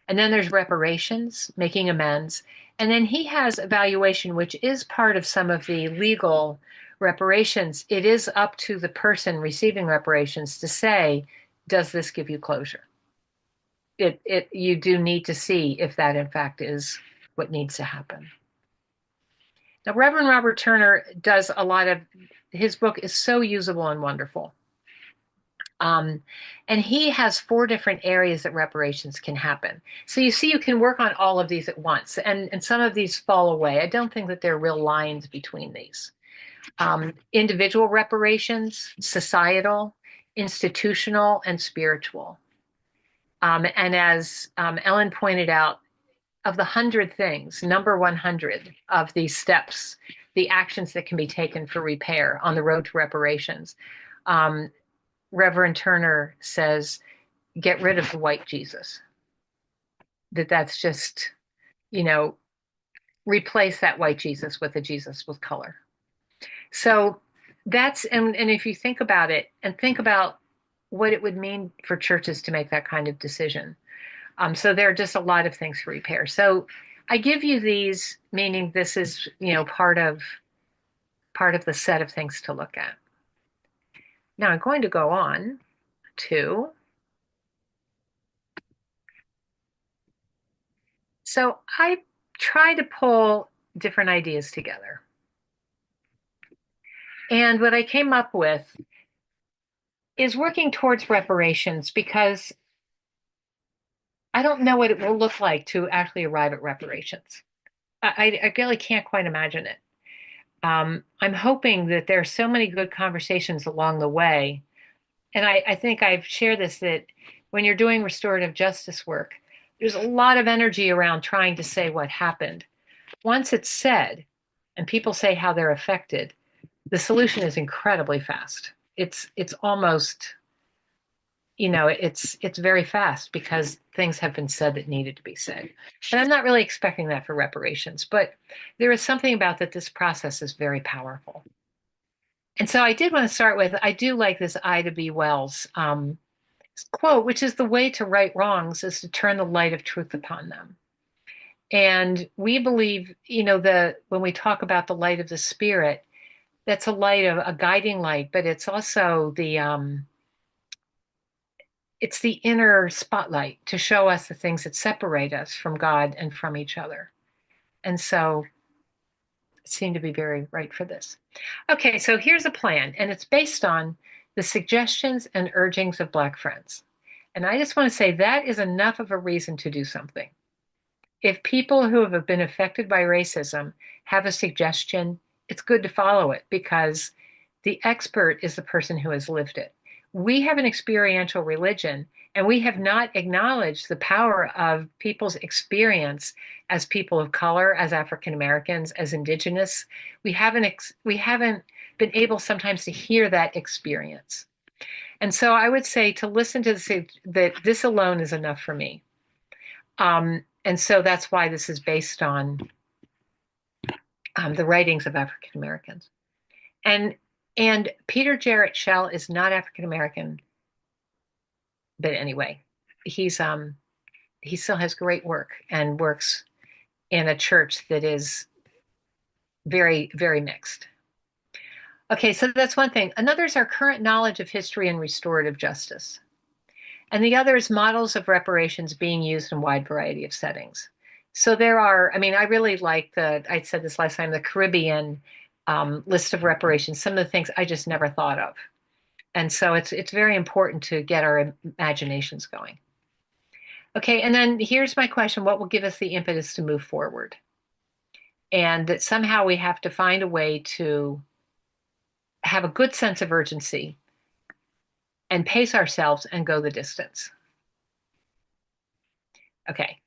And then there's reparations, making amends. And then he has evaluation, which is part of some of the legal reparations. It is up to the person receiving reparations to say, does this give you closure? You do need to see if that in fact is what needs to happen. Now, Reverend Robert Turner does a lot of, his book is so usable and wonderful. And he has 4 different areas that reparations can happen. So you see, you can work on all of these at once, and some of these fall away. I don't think that there are real lines between these. Individual reparations, societal, institutional, and spiritual. And as Ellen pointed out, of the 100 things, number 100 of these steps, the actions that can be taken for repair on the road to reparations, Reverend Turner says, get rid of the white Jesus. That's just, replace that white Jesus with a Jesus with color. So that's, and if you think about it and think about what it would mean for churches to make that kind of decision. So there are just a lot of things for repair. So I give you these, meaning this is, part of the set of things to look at. Now I'm going to go on to, so I try to pull different ideas together. And what I came up with is working towards reparations, because I don't know what it will look like to actually arrive at reparations. I really can't quite imagine it. I'm hoping that there are so many good conversations along the way. And I think I've shared this, that when you're doing restorative justice work, there's a lot of energy around trying to say what happened. once it's said and people say how they're affected, the solution is incredibly fast. It's almost, it's very fast because things have been said that needed to be said. And I'm not really expecting that for reparations, but there is something about that this process is very powerful. And so I did want to start with, I do like this Ida B. Wells quote, which is the way to right wrongs is to turn the light of truth upon them. And we believe, when we talk about the light of the Spirit, that's a light of a guiding light, but it's also it's the inner spotlight to show us the things that separate us from God and from each other. And so it seemed to be very right for this. Okay, so here's a plan, and it's based on the suggestions and urgings of Black friends. And I just want to say that is enough of a reason to do something. If people who have been affected by racism have a suggestion, it's good to follow it because the expert is the person who has lived it. We have an experiential religion, and we have not acknowledged the power of people's experience as people of color, as African Americans, as Indigenous. We haven't been able sometimes to hear that experience. And so I would say to listen to that this alone is enough for me. And so that's why this is based on the writings of African Americans. And Peter Jarrett Shell is not African American, but anyway, he still has great work and works in a church that is very, very mixed. Okay, so that's one thing. Another is our current knowledge of history and restorative justice. And the other is models of reparations being used in a wide variety of settings. So there are, I really like I said this last time, the Caribbean list of reparations, some of the things I just never thought of. And so it's very important to get our imaginations going. Okay, and then here's my question. What will give us the impetus to move forward? And that somehow we have to find a way to have a good sense of urgency and pace ourselves and go the distance. Okay,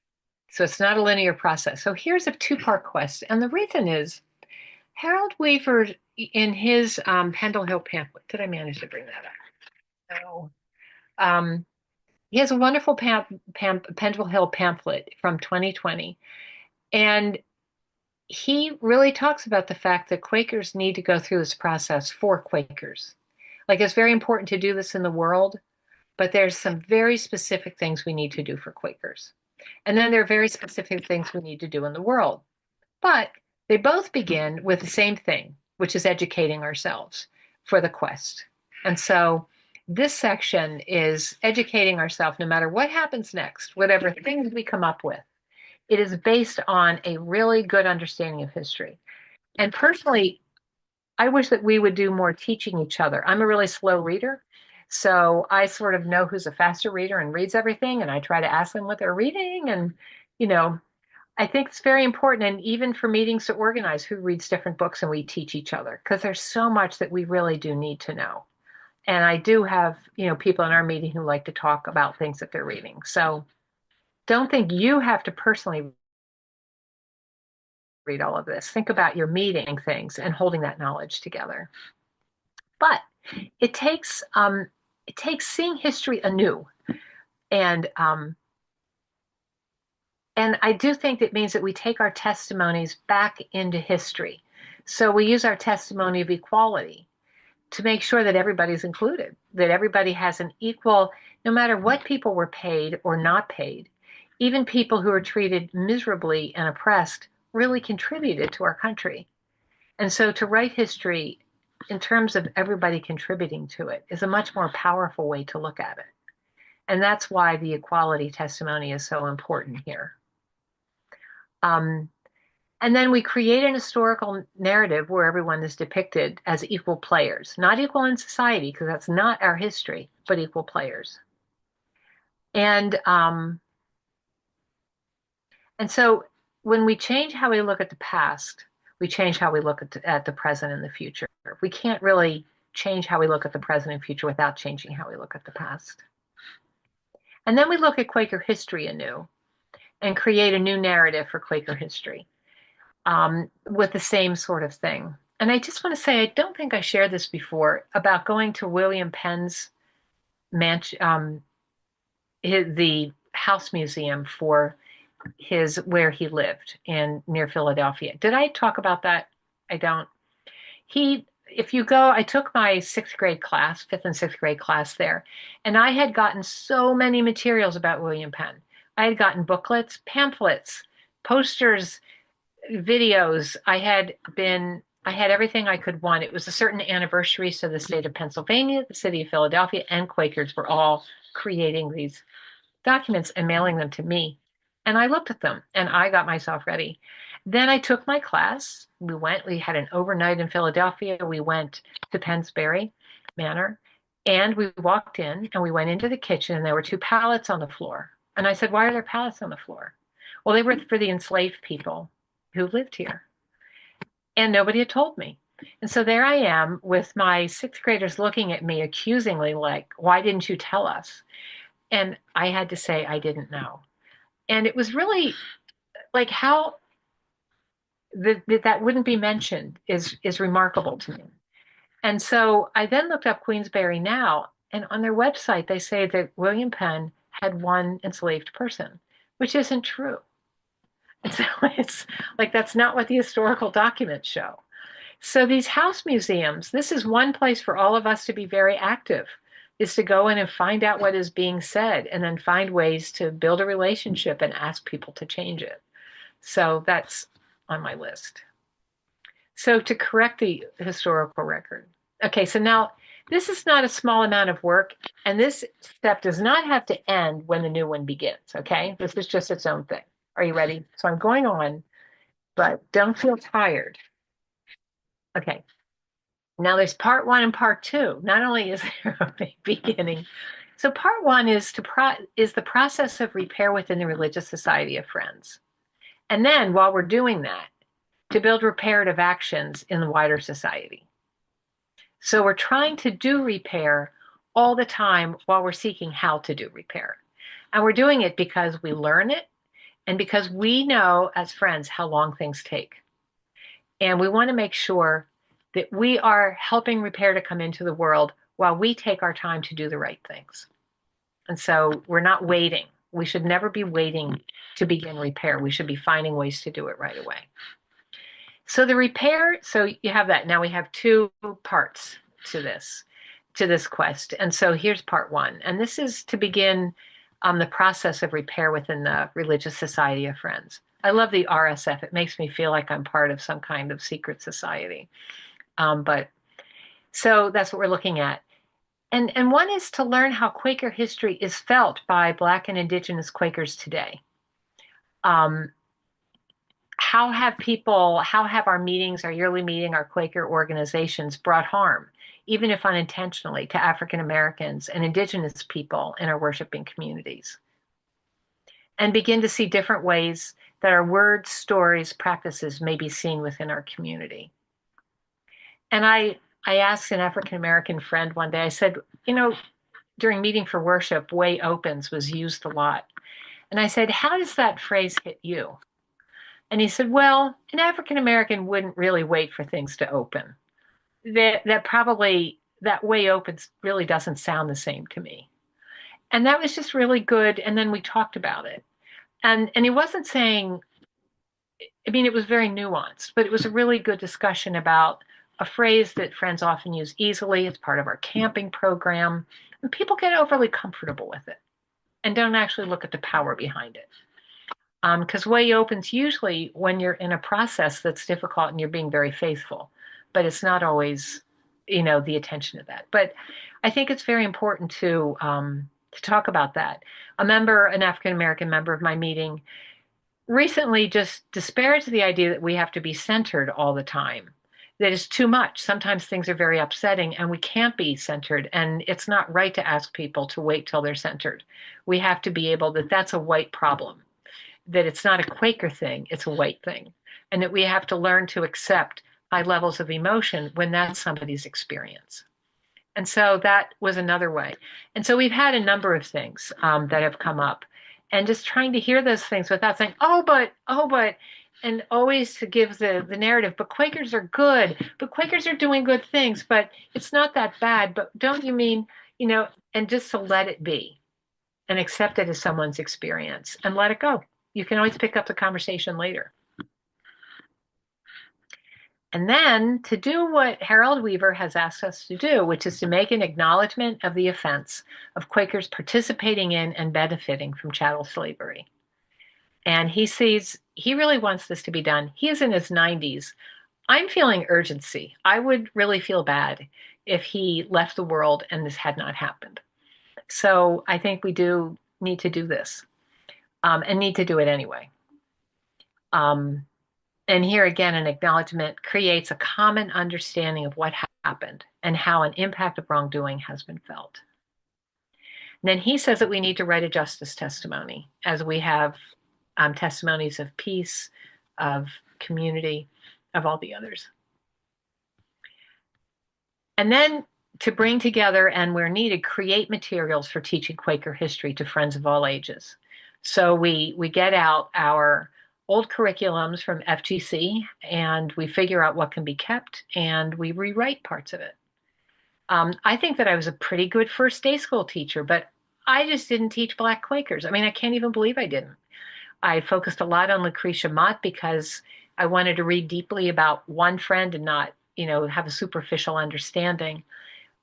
so it's not a linear process. So here's a two-part quest. And the reason is Harold Weaver, in his Pendle Hill pamphlet, did I manage to bring that up? No. He has a wonderful Pendle Hill pamphlet from 2020. And he really talks about the fact that Quakers need to go through this process for Quakers. Like, it's very important to do this in the world, but there's some very specific things we need to do for Quakers. And then there are very specific things we need to do in the world. But they both begin with the same thing, which is educating ourselves for the quest. And so this section is educating ourselves no matter what happens next, whatever things we come up with. It is based on a really good understanding of history. And personally, I wish that we would do more teaching each other. I'm a really slow reader, so I sort of know who's a faster reader and reads everything, and I try to ask them what they're reading. And, I think it's very important, and even for meetings to organize who reads different books and we teach each other, because there's so much that we really do need to know. And I do have, people in our meeting who like to talk about things that they're reading. So don't think you have to personally read all of this. Think about your meeting things and holding that knowledge together. But it takes seeing history anew, and I do think that means that we take our testimonies back into history. So we use our testimony of equality to make sure that everybody's included, that everybody has an equal, no matter what people were paid or not paid, even people who are treated miserably and oppressed really contributed to our country. And so to write history in terms of everybody contributing to it is a much more powerful way to look at it. And that's why the equality testimony is so important here. And then we create an historical narrative where everyone is depicted as equal players, not equal in society, because that's not our history, but equal players. And so when we change how we look at the past, we change how we look at the present and the future. We can't really change how we look at the present and future without changing how we look at the past. And then we look at Quaker history anew and create a new narrative for Quaker history. with the same sort of thing. And I just want to say, I don't think I shared this before about going to William Penn's the house museum for his where he lived in near Philadelphia. Did I talk about that? I don't. If you go, I took my sixth grade class, fifth and sixth grade class there, and I had gotten so many materials about William Penn. I had gotten booklets, pamphlets, posters, videos. I had everything I could want. It was a certain anniversary, so the state of Pennsylvania, the city of Philadelphia, and Quakers were all creating these documents and mailing them to me. And I looked at them and I got myself ready. Then I took my class. We had an overnight in Philadelphia. We went to Pennsbury Manor and we walked in and we went into the kitchen and there were two pallets on the floor. And I said, "Why are there pallets on the floor?" Well, they were for the enslaved people who lived here. And nobody had told me. And so there I am with my sixth graders looking at me accusingly, like, "Why didn't you tell us?" And I had to say I didn't know. And it was really like how that wouldn't be mentioned is remarkable to me. And so I then looked up Queensberry now, and on their website they say that William Penn had one enslaved person, which isn't true. And so it's like that's not what the historical documents show. So these house museums, this is one place for all of us to be very active, is to go in and find out what is being said and then find ways to build a relationship and ask people to change it. So that's on my list. So to correct the historical record. Okay, so now this is not a small amount of work, and this step does not have to end when the new one begins, okay? This is just its own thing. Are you ready? So I'm going on, but don't feel tired. Okay. Now there's part one and part two. Not only is there a big beginning. So part one is the process of repair within the Religious Society of Friends. And then while we're doing that, to build reparative actions in the wider society. So we're trying to do repair all the time while we're seeking how to do repair. And we're doing it because we learn it and because we know as friends how long things take. And we want to make sure that we are helping repair to come into the world while we take our time to do the right things. And so we're not waiting. We should never be waiting to begin repair. We should be finding ways to do it right away. So the repair, so you have that. Now we have two parts to this quest. And so here's part one. And this is to begin the process of repair within the Religious Society of Friends. I love the RSF. It makes me feel like I'm part of some kind of secret society. But so that's what we're looking at. And one is to learn how Quaker history is felt by Black and Indigenous Quakers today. How have our meetings, our yearly meeting, our Quaker organizations brought harm, even if unintentionally, to African Americans and Indigenous people in our worshiping communities? And begin to see different ways that our words, stories, practices may be seen within our community. And I asked an African American friend one day, I said, during meeting for worship, way opens was used a lot. And I said, how does that phrase hit you? And he said, well, an African American wouldn't really wait for things to open. That way opens really doesn't sound the same to me. And that was just really good. And then we talked about it. And he wasn't saying, it was very nuanced, but it was a really good discussion about a phrase that friends often use easily. It's part of our camping program. And people get overly comfortable with it and don't actually look at the power behind it. Because way opens usually when you're in a process that's difficult and you're being very faithful, but it's not always, the attention of that. But I think it's very important to talk about that. An African American member of my meeting, recently just disparaged the idea that we have to be centered all the time. That is too much. Sometimes things are very upsetting and we can't be centered. And it's not right to ask people to wait till they're centered. We have to be able that's a white problem. That it's not a Quaker thing, it's a white thing. And that we have to learn to accept high levels of emotion when that's somebody's experience. And so that was another way. And so we've had a number of things that have come up. and just trying to hear those things without saying, oh, but, and always to give the narrative, but Quakers are good, but Quakers are doing good things, but it's not that bad, but don't you mean, and just to let it be and accept it as someone's experience and let it go. You can always pick up the conversation later. And then to do what Harold Weaver has asked us to do, which is to make an acknowledgement of the offense of Quakers participating in and benefiting from chattel slavery. And he really wants this to be done. He is in his 90s. I'm feeling urgency. I would really feel bad if he left the world and this had not happened. So I think we do need to do this, and need to do it anyway. And here again, an acknowledgement creates a common understanding of what happened and how an impact of wrongdoing has been felt. And then he says that we need to write a justice testimony, as we have testimonies of peace, of community, of all the others. And then to bring together and where needed, create materials for teaching Quaker history to friends of all ages. So we get out our old curriculums from FGC and we figure out what can be kept and we rewrite parts of it. I think that I was a pretty good first day school teacher, but I just didn't teach Black Quakers. I mean, I can't even believe I didn't. I focused a lot on Lucretia Mott because I wanted to read deeply about one friend and not, have a superficial understanding.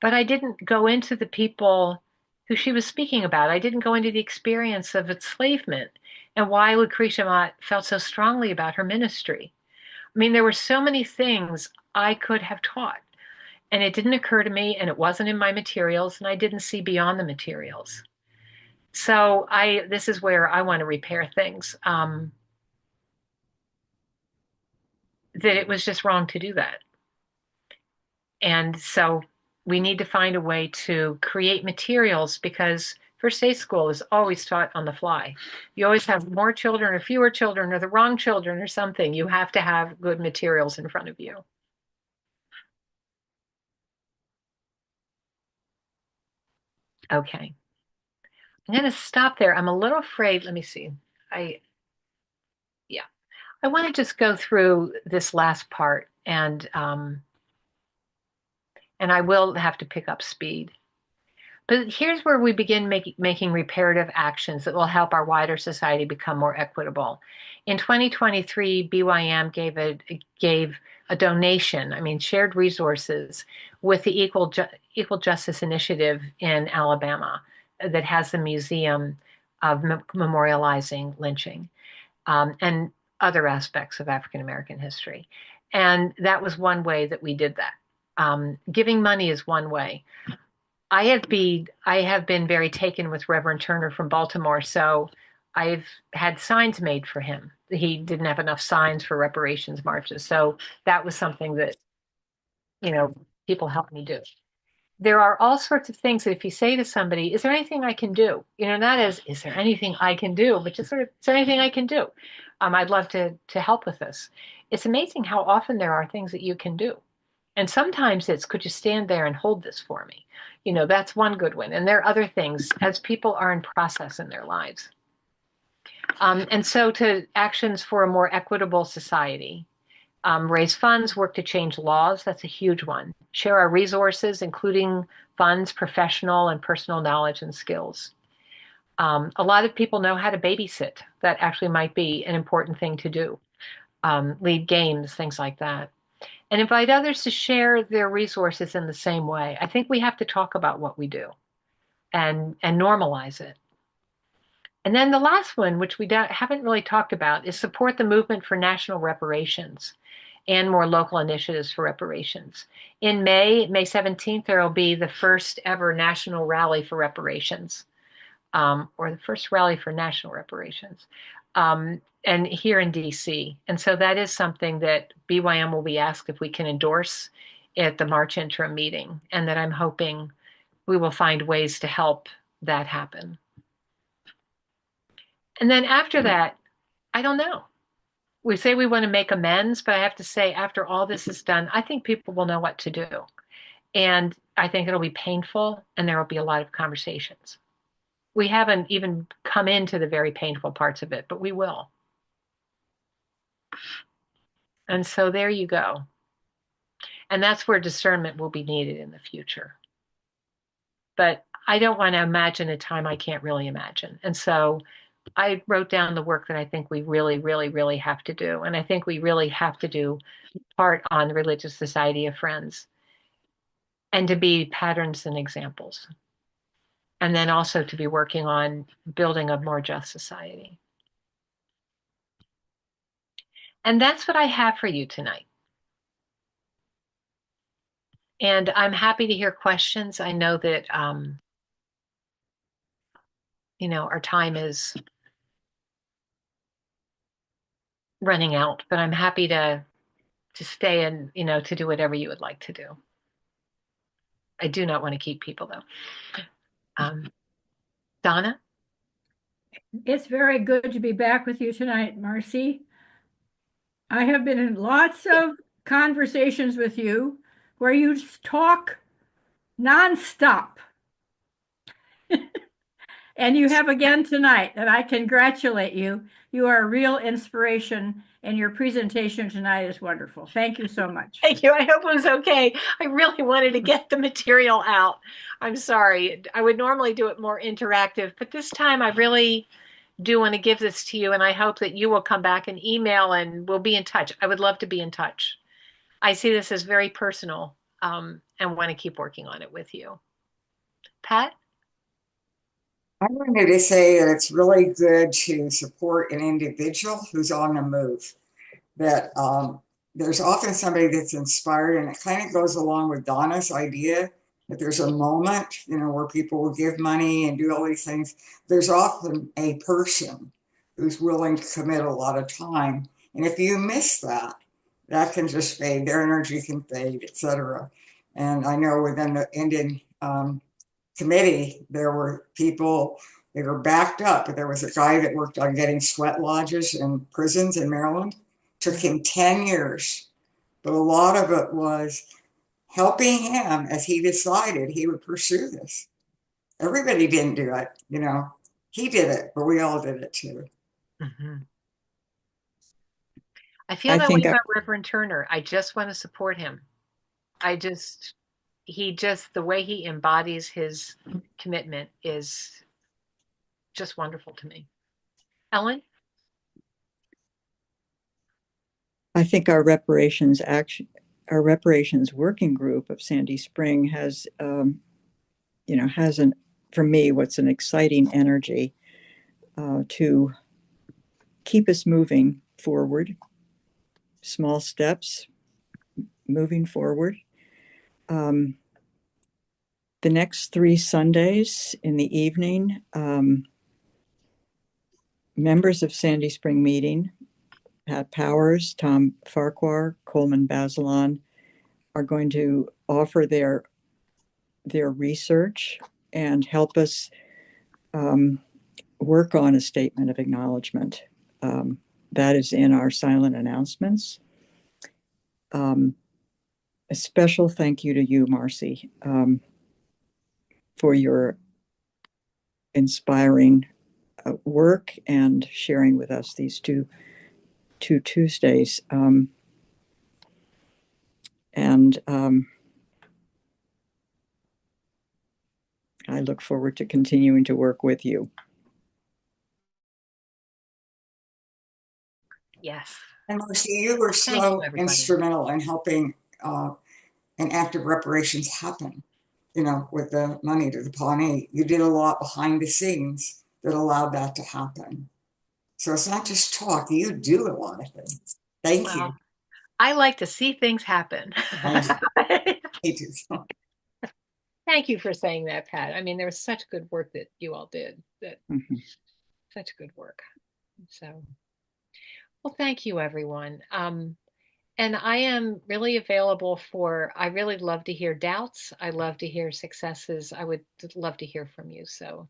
But I didn't go into the people who she was speaking about. I didn't go into the experience of enslavement and why Lucretia Mott felt so strongly about her ministry. I mean, there were so many things I could have taught, and it didn't occur to me, and it wasn't in my materials, and I didn't see beyond the materials. So this is where I want to repair things. That it was just wrong to do that. And so we need to find a way to create materials because first day school is always taught on the fly. You always have more children or fewer children or the wrong children or something. You have to have good materials in front of you. Okay. I'm going to stop there. I'm a little afraid. Let me see. I want to just go through this last part and I will have to pick up speed. But here's where we begin making reparative actions that will help our wider society become more equitable. In 2023, BYM gave a donation, shared resources with the Equal Justice Initiative in Alabama that has the museum of memorializing lynching and other aspects of African American history. And that was one way that we did that. Giving money is one way. I have been very taken with Reverend Turner from Baltimore, so I've had signs made for him. He didn't have enough signs for reparations marches, so that was something that people helped me do. There are all sorts of things that if you say to somebody, "Is there anything I can do?" Not as "Is there anything I can do?" but just sort of, "Is there anything I can do? I'd love to help with this." It's amazing how often there are things that you can do. And sometimes it's, "Could you stand there and hold this for me?" That's one good one. And there are other things as people are in process in their lives. And so to actions for a more equitable society. Raise funds, work to change laws. That's a huge one. Share our resources, including funds, professional and personal knowledge and skills. A lot of people know how to babysit. That actually might be an important thing to do. Lead games, things like that. And invite others to share their resources in the same way. I think we have to talk about what we do and normalize it. And then the last one, which we haven't really talked about, is support the movement for national reparations and more local initiatives for reparations. In May 17th, there will be the first ever national rally for reparations, or the first rally for national reparations. And here in DC. And so that is something that BYM will be asked if we can endorse at the March interim meeting, and that I'm hoping we will find ways to help that happen. And then after that, I don't know. We say we want to make amends, but I have to say, after all this is done, I think people will know what to do. And I think it'll be painful, and there will be a lot of conversations. we haven't even come into the very painful parts of it, but we will. And so there you go. And that's where discernment will be needed in the future. But I don't want to imagine a time I can't really imagine. And so I wrote down the work that I think we really, really, really have to do. And I think we really have to do part on the Religious Society of Friends and to be patterns and examples. And then also to be working on building a more just society. And that's what I have for you tonight. And I'm happy to hear questions. I know that, our time is running out, but I'm happy to stay and, to do whatever you would like to do. I do not want to keep people though. Donna? It's very good to be back with you tonight, Marcy. I have been in lots of conversations with you where you talk nonstop. And you have again tonight, and I congratulate you. You are a real inspiration, and your presentation tonight is wonderful. Thank you so much. Thank you. I hope it was okay. I really wanted to get the material out. I'm sorry. I would normally do it more interactive, but this time I really do want to give this to you, and I hope that you will come back and email and we'll be in touch. I would love to be in touch. I see this as very personal, and want to keep working on it with you. Pat? I wanted to say that it's really good to support an individual who's on the move. That there's often somebody that's inspired, and it kind of goes along with Donna's idea that there's a moment, where people will give money and do all these things. There's often a person who's willing to commit a lot of time, and if you miss that, that can just fade. Their energy can fade, etc. And I know within the Indian committee, there were people, they were backed up, but there was a guy that worked on getting sweat lodges in prisons in Maryland. Took him 10 years, but a lot of it was helping him as he decided he would pursue this. Everybody didn't do it, he did it, but we all did it too. Mm-hmm. I feel I that way think about Reverend Turner. I just want to support him. The way he embodies his commitment is just wonderful to me. Ellen? I think our reparations working group of Sandy Spring has, for me, what's an exciting energy to keep us moving forward, small steps, moving forward. The next 3 Sundays in the evening, members of Sandy Spring Meeting, Pat Powers, Tom Farquhar, Coleman Bazelon, are going to offer their research and help us work on a statement of acknowledgement. That is in our silent announcements. A special thank you to you, Marcy, for your inspiring work and sharing with us these two Tuesdays. I look forward to continuing to work with you. Yes. And Marcy, you were so instrumental in helping an act of reparations happen, with the money to the Pawnee. You did a lot behind the scenes that allowed that to happen. So it's not just talk, you do a lot of things. Thank you. I like to see things happen. Me too. Thank you for saying that, Pat. I mean, there was such good work that you all did. Such good work. So, well, thank you, everyone. And I am really available I really love to hear doubts. I love to hear successes. I would love to hear from you. So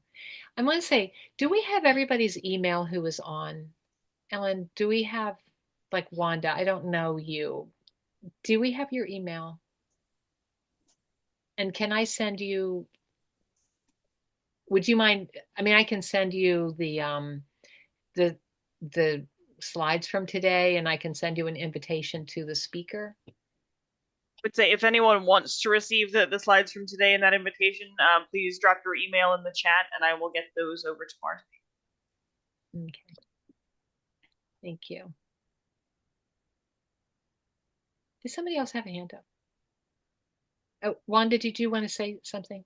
I'm going to say, do we have everybody's email who was on? Ellen, do we have, like Wanda? I don't know you. Do we have your email? And can I send you would you mind? I mean, I can send you the the slides from today, and I can send you an invitation to the speaker. Would say if anyone wants to receive the slides from today and that invitation, please drop your email in the chat and I will get those over to Marcy. Okay. Thank you. Did somebody else have a hand up? Oh, Wanda, did you want to say something?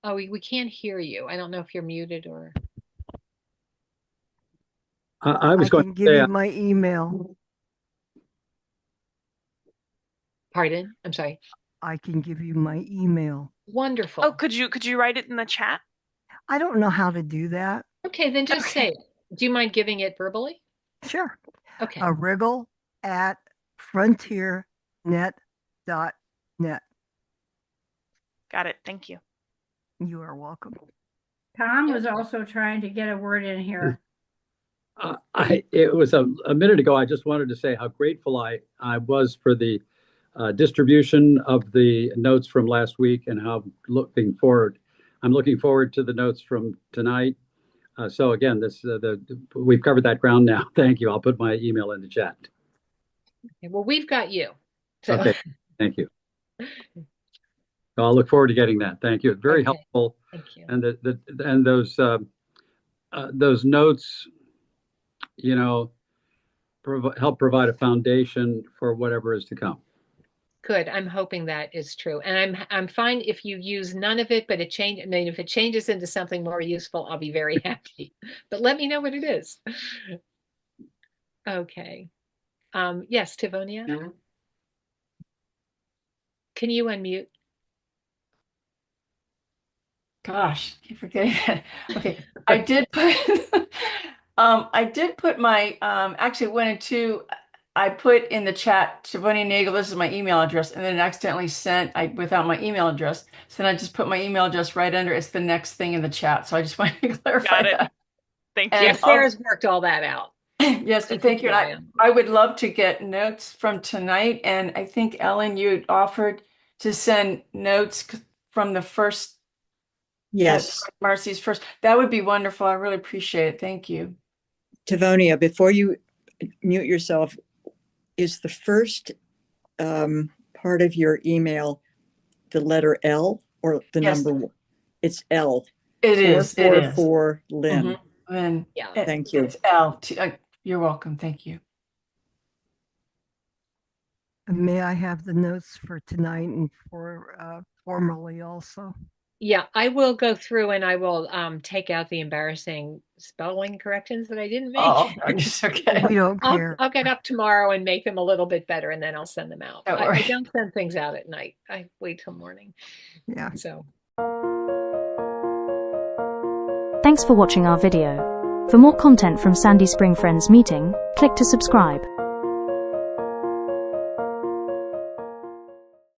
Oh, we can't hear you. I don't know if you're muted or. I was going to give say, you my email. Pardon? I'm sorry. I can give you my email. Wonderful. Oh, could you write it in the chat? I don't know how to do that. Okay, then just say it. Do you mind giving it verbally? Sure. Okay. Wriggle@frontiernet.net. Got it. Thank you. You are welcome. Tom was also trying to get a word in here. it was a minute ago. I just wanted to say how grateful I was for the distribution of the notes from last week, and how I'm looking forward to the notes from tonight. So again, we've covered that ground now. Thank you. I'll put my email in the chat. Okay, well, we've got you. So. Okay. Thank you. I'll look forward to getting that. Thank you. It's very helpful. Thank you. And those notes, help provide a foundation for whatever is to come. Good. I'm hoping that is true. And I'm fine if you use none of it, but if it changes into something more useful, I'll be very happy. But let me know what it is. Okay. Yes, Tivonia? Mm-hmm. Can you unmute? Gosh, keep forgetting that. Okay, I did put my actually went into. I put in the chat Tivonia Nagel. This is my email address, and then accidentally sent without my email address. So then I just put my email address right under. It's the next thing in the chat. So I just wanted to clarify that. Thank you. Yeah, Sarah's worked all that out. Yes, thank you. And I would love to get notes from tonight. And I think, Ellen, you had offered to send notes from the first. Yes. Marcy's first. That would be wonderful. I really appreciate it. Thank you. Tivonia, before you mute yourself, is the first part of your email the letter L or the number one? It's L. It is. 444 Lynn. Mm-hmm. Lynn. Yeah. Thank you. It's L. You're welcome. Thank you. May I have the notes for tonight and for formally also? Yeah, I will go through and I will take out the embarrassing spelling corrections that I didn't make. Oh, it's okay. We don't care. I'll get up tomorrow and make them a little bit better, and then I'll send them out. I don't send things out at night. I wait till morning. Yeah. So. Thanks for watching our video. For more content from Sandy Spring Friends Meeting, click to subscribe.